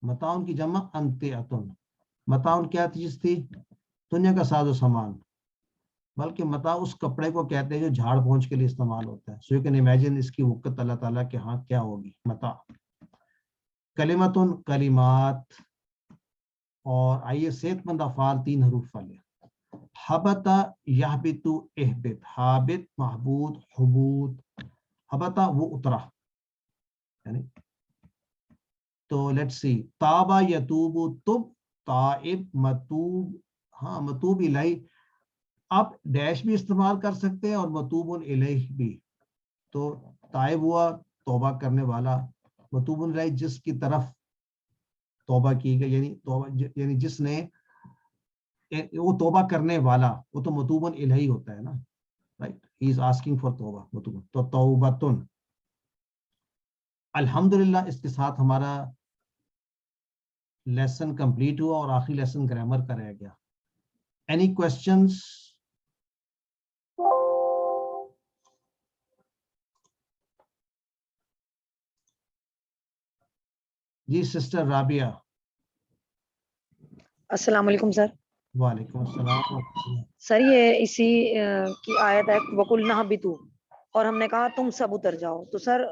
متاعٌ کی جمع امتعۃٌ. متاعٌ کیا چیز تھی؟ دنیا کا ساز و سامان. بلکہ متاع اس کپڑے کو کہتے ہیں جو جھاڑ پونچھ کے لیے استعمال ہوتا ہے. سو یو کین امیجن اس کی وقت اللہ تعالیٰ کے ہاں کیا ہوگی. متاع. کلمتٌ, کلمات. اور آئیے صحت مند افعال 3 حروف والے. حبط یحبط احبط. حابط محبوط حبوط. حبط وہ اترا یعنی. تو لیٹس سی, تابا یتوب تب, تائب متوب. ہاں متوب الیہ آپ ڈیش بھی استعمال کر سکتے ہیں اور متوب الیہ بھی. تو تائب ہوا توبہ کرنے والا, متوب الیہ جس کی طرف توبہ کی گئی, یعنی توبہ یعنی جس نے وہ توبہ کرنے والا, وہ تو متوب الیہ ہوتا ہے نا, right. He is asking for توبہ, متوب. تو توبۃ. الحمدللہ اس کے ساتھ ہمارا لیسن کمپلیٹ ہوا اور آخری لیسن گرامر کا رہ گیا. Any questions? جی سسٹر رابعہ. السلام علیکم سر. وعلیکم السلام. سر یہ اسی کی آیت ہے وَقُلْنَا اهْبِطُوا, اور ہم نے کہا تم سب اتر جاؤ. تو سر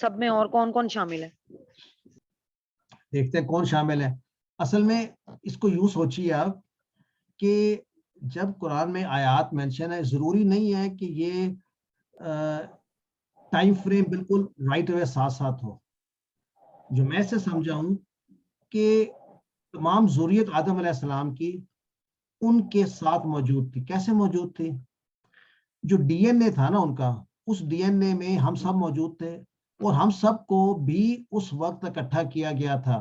سب میں اور کون کون شامل ہے؟ دیکھتے ہیں کون شامل ہے. اصل میں اس کو یوں سوچیے آپ کہ جب قرآن میں آیات مینشن ہے, ضروری نہیں ہے کہ یہ ٹائم فریم بالکل رائٹ اوے ساتھ ساتھ ہو. جو میں سے سمجھا ہوں کہ تمام ذریت آدم علیہ السلام کی ان کے ساتھ موجود تھی. کیسے موجود تھی؟ جو ڈی این اے تھا نا ان کا, اس ڈی این اے میں ہم سب موجود تھے, اور ہم سب کو بھی اس وقت اکٹھا کیا گیا تھا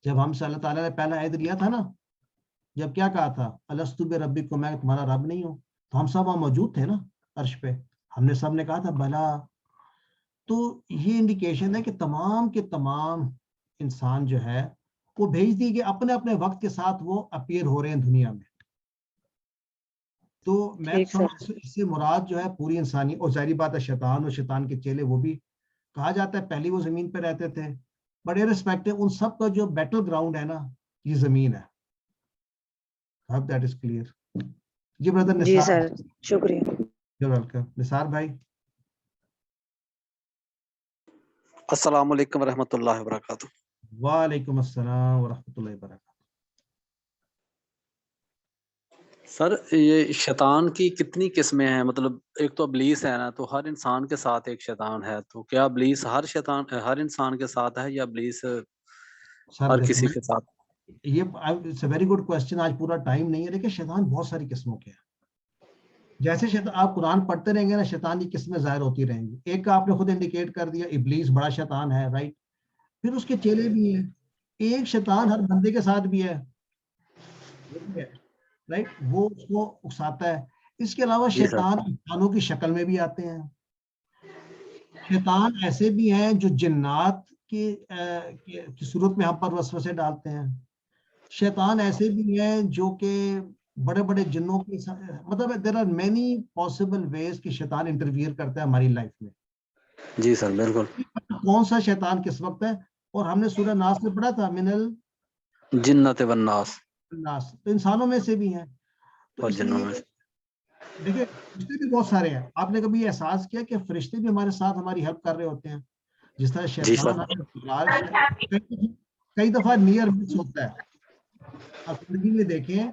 جب ہم سے اللہ تعالیٰ نے پہلا عہد لیا تھا نا. جب کیا کہا تھا, الستو بربکم, میں تمہارا رب نہیں ہوں. تو ہم سب وہاں موجود تھے نا عرش پہ. ہم نے سب نے کہا تھا بلا. تو یہ انڈیکیشن ہے کہ تمام کے تمام انسان جو ہے وہ بھیج دی کہ اپنے اپنے وقت کے ساتھ وہ اپیئر ہو رہے ہیں دنیا میں. تو میں اس سے مراد جو ہے پوری انسانی, اور ظاہری بات ہے شیطان اور شیطان کے چیلے, وہ بھی کہا جاتا ہے پہلی وہ زمین پہ رہتے تھے. بڑے ریسپیکٹ ہے ان سب کا جو بیٹل گراؤنڈ ہے نا, یہ زمین ہے. hope that is clear. جی بردر نثار. جی سر شکریہ. You're welcome. نثار بھائی. السلام علیکم ورحمۃ اللہ وبرکاتہ. وعلیکم السلام ورحمۃ اللہ وبرکاتہ. سر یہ شیطان کی کتنی قسمیں ہیں؟ مطلب ایک تو ابلیس ہے نا, تو ہر انسان کے ساتھ ایک شیطان ہے, تو کیا ابلیس ہر انسان کے ساتھ ہے یا ابلیس ہر کسی کے ساتھ؟ یہ ویری گڈ کوشچن. آج پورا ٹائم نہیں ہے, لیکن شیطان بہت ساری قسموں کے ہیں. جیسے شیطان آپ قرآن پڑھتے رہیں گے نا, شیطان کی قسمیں ظاہر ہوتی رہیں گی. ایک کا آپ نے خود انڈیکیٹ کر دیا, ابلیس بڑا شیطان ہے, رائٹ. پھر اس کے چیلے بھی ہیں. ایک شیطان ہر بندے کے ساتھ بھی ہے, رائٹ, وہ اس کو اکساتا ہے. اس کے علاوہ شیطان انسانوں کی شکل میں بھی آتے ہیں. شیطان ایسے بھی ہیں جو جنات کی صورت میں ہم پر وسوسے ڈالتے ہیں. شیطان ایسے بھی ہیں جو کہ بڑے بڑے جنوں کے مطلب there are many possible ways کہ شیطان انٹرویئر کرتا ہے ہماری لائف میں. جی سر بالکل. کون سا شیطان کس وقت ہے؟ اور ہم نے سورہ ناس میں پڑھا تھا من الجنۃ والناس, تو انسانوں میں سے بھی ہیں. تو اس لیے دیکھیں فرشتے بھی بہت سارے ہیں. آپ نے کبھی احساس کیا کہ فرشتے بھی ہمارے ساتھ ہماری ہیلپ کر رہے ہوتے ہیں؟ جس طرح شیطان کئی دفعہ نیئر مس ہوتا ہے. آپ زندگی میں دیکھیں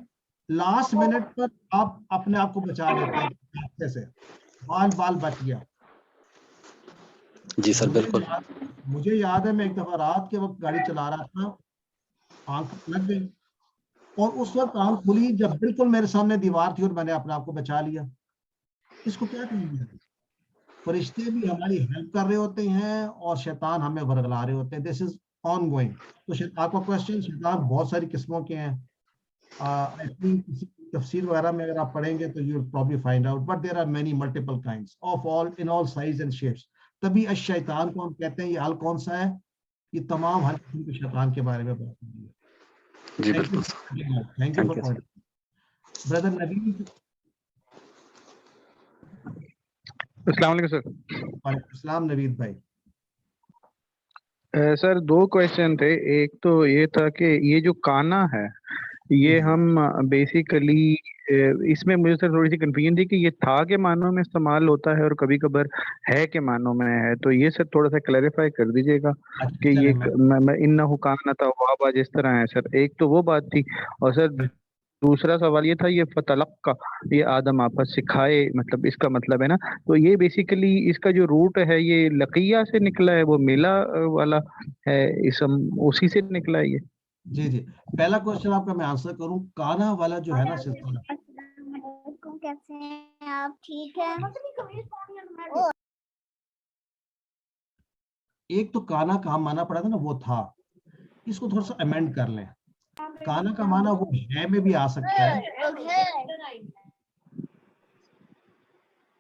لاسٹ منٹ پر آپ اپنے آپ کو بچا لیتے ہیں حادثے سے, بال بچ گیا. جی سر بالکل. مجھے یاد ہے میں ایک دفعہ رات کے وقت گاڑی چلا رہا تھا, آنکھ لگ گئی اور اس وقت آنکھ کھلی جب بالکل میرے سامنے دیوار تھی اور میں نے اپنے آپ کو بچا لیا. اس کو کیا کہیں گے؟ فرشتے بھی ہماری ہیلپ کر رہے ہوتے ہیں اور شیطان ہمیں ورگلا رہے ہوتے ہیں. دس از آن گوئنگ. تو آپ کا کوشچن, شیطان بہت ساری قسموں کے ہیں. کسی تفسیر وغیرہ میں اگر آپ پڑھیں گے تو you will probably find out, but there are many multiple kinds of all in all sizes and shapes. تبھی الشیطان کو ہم کہتے ہیں. یہ حل کون سا ہے؟ یہ تمام ہر قسم کے شیطان کے بارے میں بات ہوئی ہے. جی بالکل. تھینک یو فار بردر نبیل. السلام علیکم سر. وعلیکم السلام نوید بھائی. سر 2 کویشچن تھے. ایک تو یہ تھا کہ یہ جو کانا ہے یہ ہم بیسیکلی اس میں مجھے سر تھوڑی سی کنفیوژن تھی کہ یہ تھا کے معنوں میں استعمال ہوتا ہے اور کبھی کبھار ہے کے معنوں میں ہے. تو یہ سر تھوڑا سا کلیریفائی کر دیجیے گا کہ یہ انہ کانا توابا جس طرح ہے سر. ایک تو وہ بات تھی. اور سر دوسرا سوال یہ تھا یہ فتلق کا یہ آدم آپس سکھائے مطلب اس کا مطلب ہے نا. تو یہ بیسیکلی اس کا جو روٹ ہے یہ لقیہ سے نکلا ہے, وہ ملا والا ہے, اسم اسی سے نکلا ہے یہ. جی جی. پہلا کوشچن آپ کا میں آنسر کروں. کانا والا جو ہے نا سلسلہ, کیسے ہیں آپ؟ ٹھیک ہے. ایک تو کانا کا ہم مانا پڑا تھا نا وہ تھا. اس کو تھوڑا سا امینڈ کر لیں. کانا کا مانا وہ ہے میں بھی آ سکتا ہے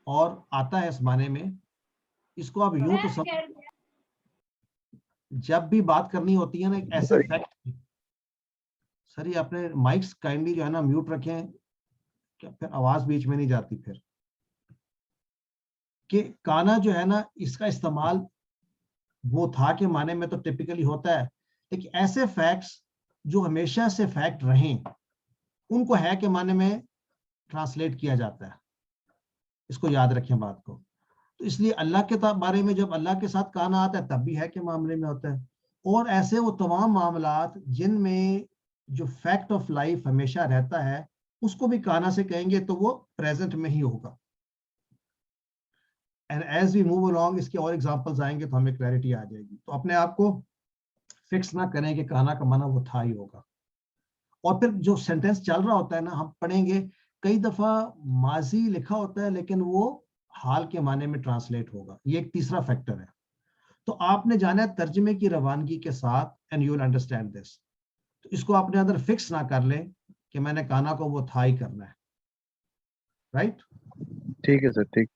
اور آتا ہے اس معنی میں. اس کو آپ یوں تو جب بھی بات کرنی ہوتی ہے نا ایک ایسے فیکٹ. سر یہ اپنے مائکس کائنڈلی جو ہے نا میوٹ رکھیں کہ پھر آواز بیچ میں نہیں جاتی. پھر کہ کانا جو ہے نا اس کا استعمال وہ تھا کے معنی میں تو ٹپیکلی ہوتا ہے, لیکن ایسے فیکٹس جو ہمیشہ سے فیکٹ رہیں ان کو ہے کے معنی میں ٹرانسلیٹ کیا جاتا ہے. اس کو یاد رکھیں بات کو. تو اس لیے اللہ کے بارے میں جب اللہ کے ساتھ کانا آتا ہے تب بھی ہے کے معاملے میں ہوتا ہے. اور ایسے وہ تمام معاملات جن میں جو فیکٹ آف لائف ہمیشہ رہتا ہے اس کو بھی کانا سے کہیں گے تو وہ پریزنٹ میں ہی ہوگا. And as we move along اس کے اور ایگزامپلز آئیں گے تو ہمیں کلیئرٹی آ جائے گی. تو اپنے آپ کو فکس نہ کریں کہ کانا کا معنی وہ تھا ہی ہوگا. اور پھر جو سینٹینس چل رہا ہوتا ہے نا ہم پڑھیں گے کئی دفعہ ماضی لکھا ہوتا ہے لیکن وہ حال کے معنی میں ٹرانسلیٹ ہوگا. یہ ایک تیسرا فیکٹر ہے. تو آپ نے جانا ہے ترجمے کی روانگی کے ساتھ and you will understand this. تو اس کو اپنے اندر فکس نہ کر لیں کہ میں نے کانا کو وہ تھا ہی کرنا ہے. رائٹ. ٹھیک ہے سر. ٹھیک.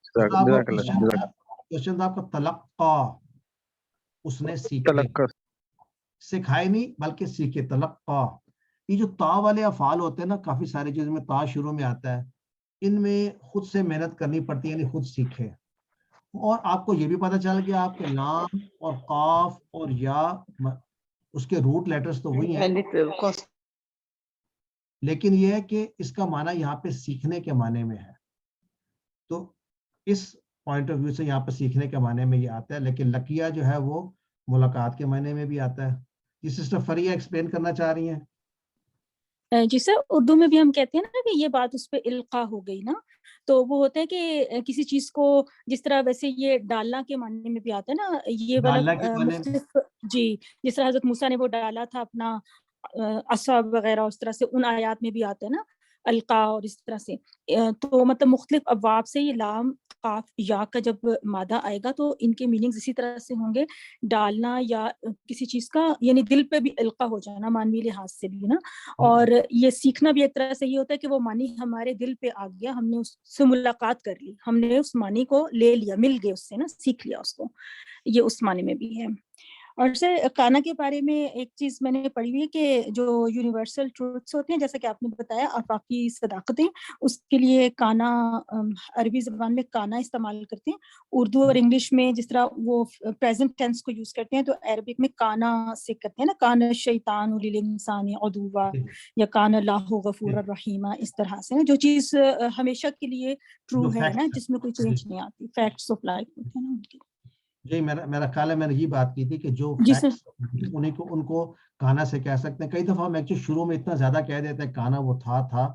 کوشچن آپ کا تلقا, اس نے سیکھے, سکھائے نہیں بلکہ سیکھے. تلقا. یہ جو تا والے افعال ہوتے ہیں نا کافی سارے چیزوں میں تا شروع میں آتا ہے, ان میں خود سے محنت کرنی پڑتی ہے یعنی خود سیکھے. اور آپ کو یہ بھی پتہ چل گیا آپ کے لام اور قاف اور یا اس کے روٹ لیٹرز تو وہی ہیں, لیکن یہ ہے کہ اس کا معنی یہاں پہ سیکھنے کے معنی میں ہے. تو اس پوائنٹ آف ویو سے یہاں پہ سیکھنے کے معنی میں یہ آتا ہے, لیکن لقیہ جو ہے وہ ملاقات کے معنی میں بھی آتا ہے. یہ سسٹر فریہ ایکسپلین کرنا چاہ رہی ہیں. جی سر, اردو میں بھی ہم کہتے ہیں نا کہ یہ بات اس پہ القا ہو گئی نا, تو وہ ہوتا ہے کہ کسی چیز کو جس طرح ویسے یہ ڈالنا کے معنی میں بھی آتا ہے نا یہ والا مختلف. جی جس طرح حضرت موسیٰ نے وہ ڈالا تھا اپنا عصا وغیرہ, اس طرح سے ان آیات میں بھی آتا ہے نا القا اور اس طرح سے. تو مطلب مختلف ابواب سے یہ لام قاف یا کا جب مادہ آئے گا تو ان کے میننگز اسی طرح سے ہوں گے. ڈالنا یا کسی چیز کا یعنی دل پہ بھی القا ہو جانا معنوی لحاظ سے بھی نا, اور یہ سیکھنا بھی ایک طرح سے یہ ہوتا ہے کہ وہ معنی ہمارے دل پہ آ گیا, ہم نے اس سے ملاقات کر لی, ہم نے اس معنی کو لے لیا, مل گئے اس سے نا, سیکھ لیا اس کو. یہ اس معنی میں بھی ہے. اور سر کانا کے بارے میں ایک چیز میں نے پڑھی ہوئی ہے کہ جو یونیورسل ٹروتھس ہوتے ہیں جیسا کہ آپ نے بتایا آفاقی صداقتیں, اس کے لیے کانا عربی زبان میں کانا استعمال کرتے ہیں. اردو اور انگلش میں جس طرح وہ پریزنٹ ٹینس کو یوز کرتے ہیں تو عربک میں کانا سے کرتے ہیں نا, کان الشیطان للانسان عدوا یا کان اللہ غفور الرحیم. اس طرح سے جو چیز ہمیشہ کے لیے ٹرو ہے نا, جس میں کوئی چینج نہیں آتی, فیکٹس آف لائف ہوتے ہیں نا ان کے. جی میرا خیال ہے میں نے یہ بات کی تھی کہ جو جی سر فیکٹس ان کو کانا سے کہہ سکتے ہیں. کئی دفعہ ہم ایکچولی شروع میں اتنا زیادہ کہہ دیتے ہیں کانا وہ تھا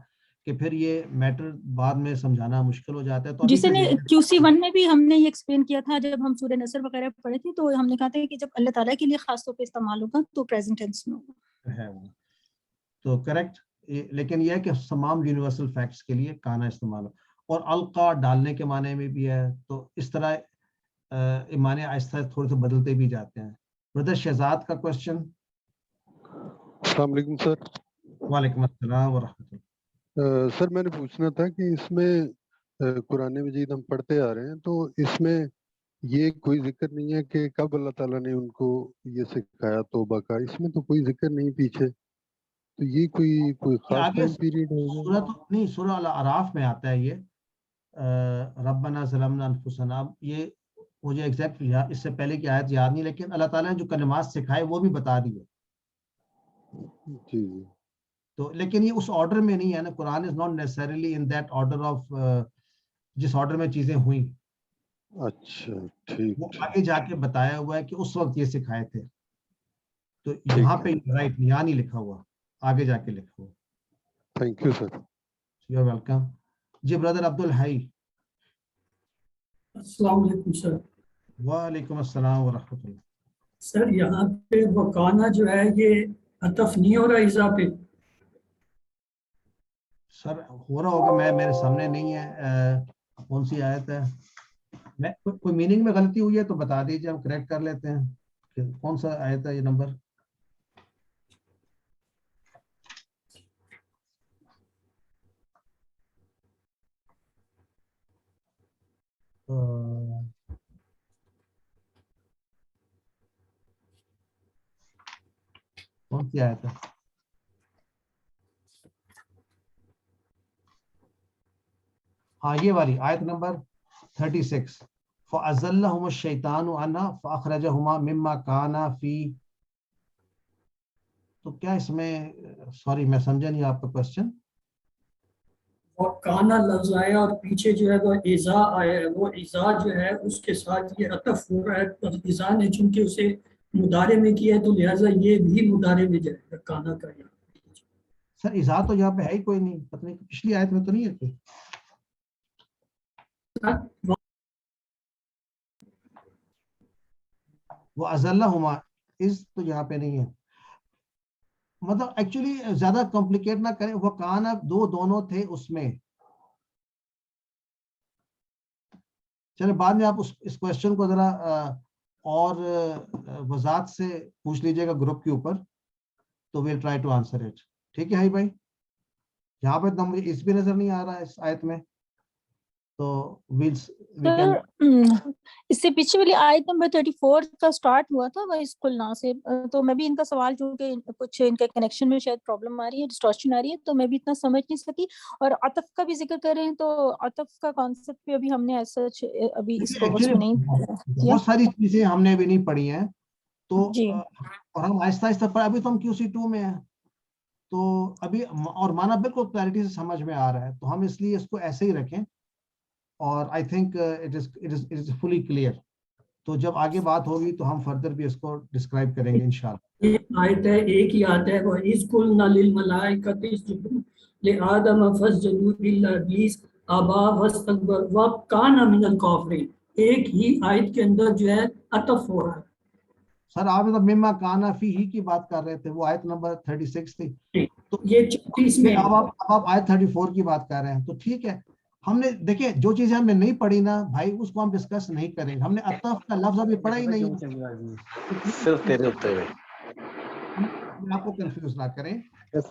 کہ پھر یہ میٹر بعد میں سمجھانا مشکل ہو جاتا ہے. تو جسے نے QC1 میں بھی ہم نے یہ ایکسپلین کیا تھا جب ہم سورہ نصر وغیرہ پڑھے تھے, تو ہم نے کہا تھا کہ جب اللہ تعالیٰ کے لیے خاص طور پہ استعمال ہوگا تو پریزنٹ ٹینس میں ہوگا ہے وہ تو کریکٹ. لیکن یہ ہے کہ تمام یونیورسل فیکٹس کے لیے کانا استعمال ہو, اور القا ڈالنے کے معنی میں بھی ہے. تو اس طرح معنی آہستہ تھوڑے سے بدلتے بھی جاتے ہیں. بردر شہزاد کا کوشچن. السلام علیکم سر. وعلیکم السلام ورحمۃ اللہ. سر میں نے پوچھنا تھا کہ اس میں قرآن مجید ہم پڑھتے آ رہے ہیں, تو اس میں یہ کوئی ذکر نہیں ہے کہ کب اللہ تعالیٰ نے ان کو یہ سکھایا توبہ کا, اس میں تو کوئی ذکر نہیں پیچھے, تو یہ کوئی خاص ٹائم پیریڈ ہوگا؟ نہیں, سورہ الاعراف میں آتا ہے یہ ربنا ظلمنا انفسنا. یہ مجھے ایگزیکٹ اس سے پہلے کی آیت یاد نہیں, لیکن اللہ تعالیٰ نے جو کلمات سکھائے وہ بھی بتا دیے. جی تو لیکن یہ اس آرڈر میں نہیں ہے نا. Quran is not necessarily in that order of جس آرڈر میں چیزیں ہوئیں. اچھا ٹھیک. وہ آگے جا کے بتایا ہوا ہے کہ اس وقت یہ سکھائے تھے. تو یہاں پہ رائٹ یہاں نہیں لکھا ہوا, آگے جا کے لکھا ہوا. Thank you sir. You are welcome. جی بردر عبد الحی. السلام علیکم سر. وعلیکم السلام ورحمۃ اللہ. سر یہاں پہ وکانا جو ہے یہ عطف نہیں ہو رہا اذا پہ؟ سر ہو رہا ہوگا, میرے سامنے نہیں ہے. کون سی آیت ہے؟ کوئی میننگ میں غلطی ہوئی ہے تو بتا دیجیے, ہم کریکٹ کر لیتے ہیں. کہ کون سا آیت ہے یہ نمبر؟ کون سی آیت ہے؟ ہاں یہ والی آیت نمبر 36. فَأَزَلَّهُمُ الشَّيْطَانُ عَنْهَا فَأَخْرَجَهُمَا مِمَّا كَانَا فِيهِ. تو کیا اس میں, سوری میں سمجھا نہیں آپ کا کوشچن. وکانا لفظ آیا اور پیچھے جو ہے وہ اذا آیا ہے, وہ اذا جو ہے اس کے ساتھ یہ عطف ہو رہا ہے, اور اذا نے چونکہ اسے مضارع میں کیا ہے تو لہٰذا یہ بھی مضارع میں جائے گا کانا کا. سر اذا تو یہاں پہ ہے ہی کوئی نہیں, پتہ نہیں پچھلی آیت میں تو نہیں ہے کوئی. وہ ازلہما اس تو یہاں پہ نہیں ہے. مطلب ایکچولی زیادہ کمپلیکیٹ نہ کریں. وہ کانا دونوں تھے اس میں. چلے بعد میں آپ اس کوشچن کو ذرا اور وضاحت سے پوچھ لیجئے گا گروپ کے اوپر, تو we'll try to answer it. ٹھیک ہے ہائی بھائی. یہاں پہ نمبر اس بھی نظر نہیں آ رہا ہے اس آیت میں, تو اس سے پیچھے والی آیت نمبر 34 کا سٹارٹ ہوا تھا وَإِذْ قُلْنَا سے, تو میں بھی ان کا سوال چونکہ کچھ ان کے کنیکشن میں شاید پرابلم آ رہی ہے, ڈسٹورشن آ رہی ہے, تو میں بھی اتنا سمجھ نہیں سکی. اور عطف کا بھی ذکر کر رہے ہیں, تو عطف کا کانسیپٹ بھی ابھی ہم نے ایسا ابھی اس کورس میں نہیں کیا. بہت ساری چیزیں ہم نے بھی نہیں پڑھی ہیں, تو اور ہم آہستہ آہستہ پڑھا. ابھی تو ہم QC2 میں ہیں, تو ابھی اور معنی بالکل کلیئرٹی سے سمجھ میں آ رہا ہے, تو ہم اس لیے اس کو ایسے ہی رکھیں. اور I think it is fully clear. تو جب آگے بات ہوگی تو ہم فردر بھی اس کو ڈسکرائب کریں گے انشاءاللہ. ایک آیت ہے, ایک ہی آیت ہے, وَإِذْ قُلْنَا لِلْمَلَائِكَةِ اسْجُدُوا لِآدَمَ فَاسْجَدُوا إِلَّا إِبْلِيسَ أَبَىٰ وَاسْتَكْبَرَ وَكَانَ مِنَ الْكَافِرِينَ. ایک ہی آیت کے اندر جو ہے عطف ہو رہا ہے. سر آپ مما کانا فی ہی کی بات کر رہے تھے, وہ آیت نمبر 36 تھی, تو یہ 34 میں اب آپ آیت 34 کی بات کر رہے ہیں. تو ٹھیک ہے, ہم نے دیکھیں جو چیزیں ہم نے نہیں پڑھی نا بھائی, اس کو ہم ڈسکس نہیں کریں. ہم نے عطف کا لفظ ابھی پڑھا ہی نہیں, صرف تیرے اوپر ہے. آپ کو کنفیوز نہ کریں,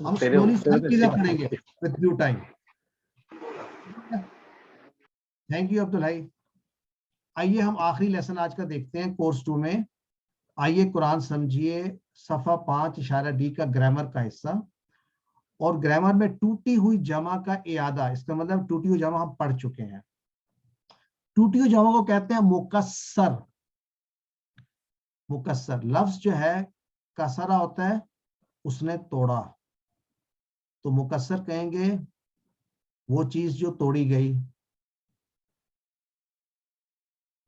ہم سلولی سب چیزیں پڑھیں گے with due time. Thank you Abdul Hai. آئیے ہم آخری لیسن آج کا دیکھتے ہیں کورس 2 میں. آئیے قرآن سمجھیے صفحہ 5 اشارہ ڈی کا گرامر کا حصہ. اور گرامر میں ٹوٹی ہوئی جمع کا اعادہ, اس کا مطلب ٹوٹی ہوئی جمع ہم پڑھ چکے ہیں. ٹوٹی ہوئی جمع کو کہتے ہیں مکسر. مکسر لفظ جو ہے کسرہ ہوتا ہے, اس نے توڑا, تو مکسر کہیں گے وہ چیز جو توڑی گئی.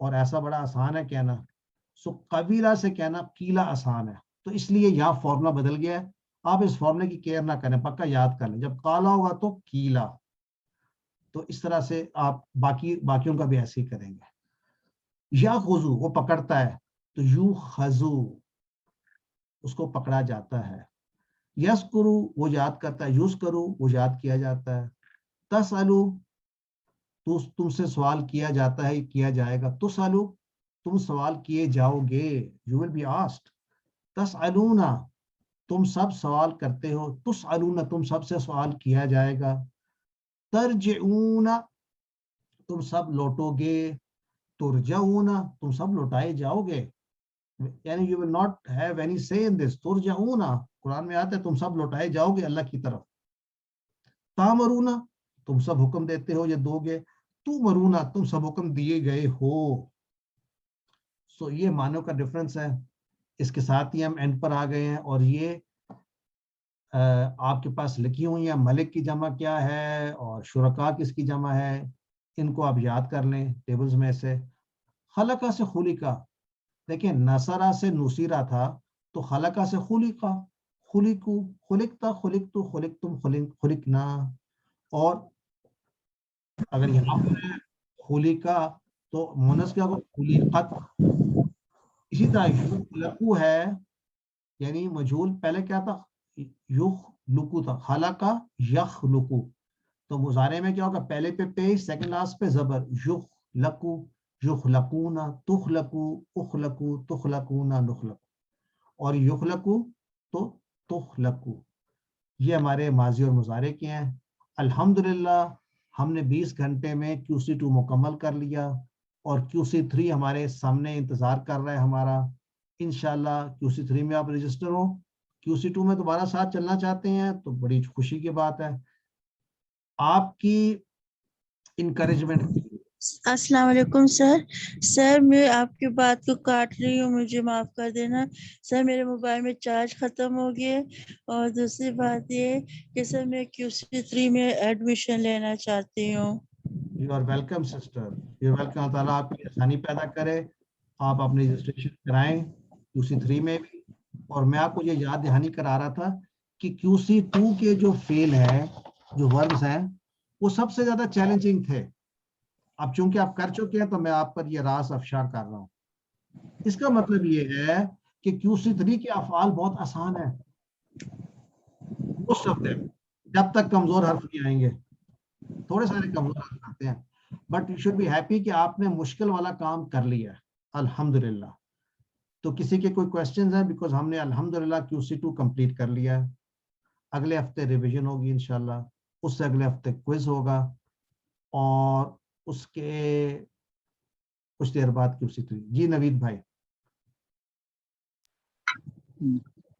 اور ایسا بڑا آسان ہے کہنا. سو قبیلہ سے کہنا قیلہ آسان ہے, تو اس لیے یہاں فارمولا بدل گیا ہے. آپ اس فارمولے کی کیئر نہ کریں, پکا یاد کر لیں. جب قالا ہوگا تو قیلہ, تو اس طرح سے آپ باقیوں کا بھی ایسے ہی کریں گے. یا خضو وہ پکڑتا ہے, تو یو خضو اس کو پکڑا جاتا ہے. یس کرو وہ یاد کرتا ہے, یوز کرو وہ یاد کیا جاتا ہے. تسالو تم سے سوال کیا جاتا ہے, کیا جائے گا. تسالو تم سوال کیے جاؤ گے, یو ول بی آسکڈ. تسالون تم سب سوال کرتے ہو, تسالون تم سب سے سوال کیا جائے گا. ترجعون تم سب لوٹو گے, ترجعون تم سب لوٹائے جاؤ گے. یعنی you will not have any say in this. ترجعون قرآن میں آتا ہے تم سب لوٹائے جاؤ گے اللہ کی طرف. تامرون تم سب حکم دیتے ہو یا دو گے. تمرون تم سب حکم دیے گئے ہو. سو یہ معنوں کا ڈفرنس ہے. اس کے ساتھ ہی ہم اینڈ پر آ گئے ہیں, اور یہ آپ کے پاس لکھی ہوئی ہیں ملک کی جمع کیا ہے اور شرکا کس کی جمع ہے, ان کو آپ یاد کر لیں ٹیبلز میں سے. خلقہ سے خلقہ, دیکھیں نصرہ سے نصیرہ تھا, تو خلقہ سے خلقہ, خلقو خلقتا خلقتو خلقتم خلقنا. اور اگر یہاں پر ہے خلقہ تو مونس کیا ہوگا خلقت. اسی طرح یخلقو ہے, یعنی مجہول پہلے کیا تھا یخلقو تھا, خلقہ یخلقو. تو مضارع میں کیا ہوگا پہلے پہ پیش, سیکنڈ لاسٹ پہ زبر, یخلقو یخلقون تخلقو اخلقو تخلقون نخلق, اور یخلقو تو تخلقو. یہ ہمارے ماضی اور مضارع کے ہیں. الحمدللہ ہم نے 20 گھنٹے میں QC2 مکمل کر لیا, اور QC3 ہمارے سامنے انتظار کر رہا ہے ہمارا. انشاءاللہ QC3 میں آپ رجسٹر ہو, QC2 میں دوبارہ ساتھ چلنا چاہتے ہیں تو بڑی خوشی کی بات ہے. آپ کی انکریجمنٹ. السلام علیکم سر میں آپ کی بات کو کاٹ رہی ہوں, مجھے معاف کر دینا سر. میرے موبائل میں چارج ختم ہو گیا, اور دوسری بات یہ کہ سر میں QC3 میں ایڈمیشن لینا چاہتی ہوں. You are welcome sister, you are welcome. Allah تعالیٰ آپ کی آسانی پیدا کرے, آپ اپنی رجسٹریشن کرائیں QC3 میں بھی. اور میں آپ کو یہ یاد دہانی کرا رہا تھا کہ QC2 کے جو فیل ہیں, جو وربز ہیں, وہ سب سے زیادہ چیلنجنگ تھے. اب چونکہ آپ کر چکے ہیں تو میں آپ پر یہ راز افشا کر رہا ہوں. اس کا مطلب یہ ہے کہ QC3 کے افعال بہت آسان ہیں, most of them, جب تک کمزور حرف نہیں آئیں گے. تھوڑے سارے کمزور حرف آتے ہیں, but you should be happy کہ آپ نے مشکل والا کام کر لیا ہے الحمدللہ. تو کسی کے کوئی کوشچنز ہیں؟ بیکاز ہم نے الحمدللہ QC2 کمپلیٹ کر لیا ہے. اگلے ہفتے ریویژن ہوگی انشاءاللہ, اس سے اگلے ہفتے کوئز ہوگا, اور اس کے کچھ دیر بعد QC3. جی نوید بھائی.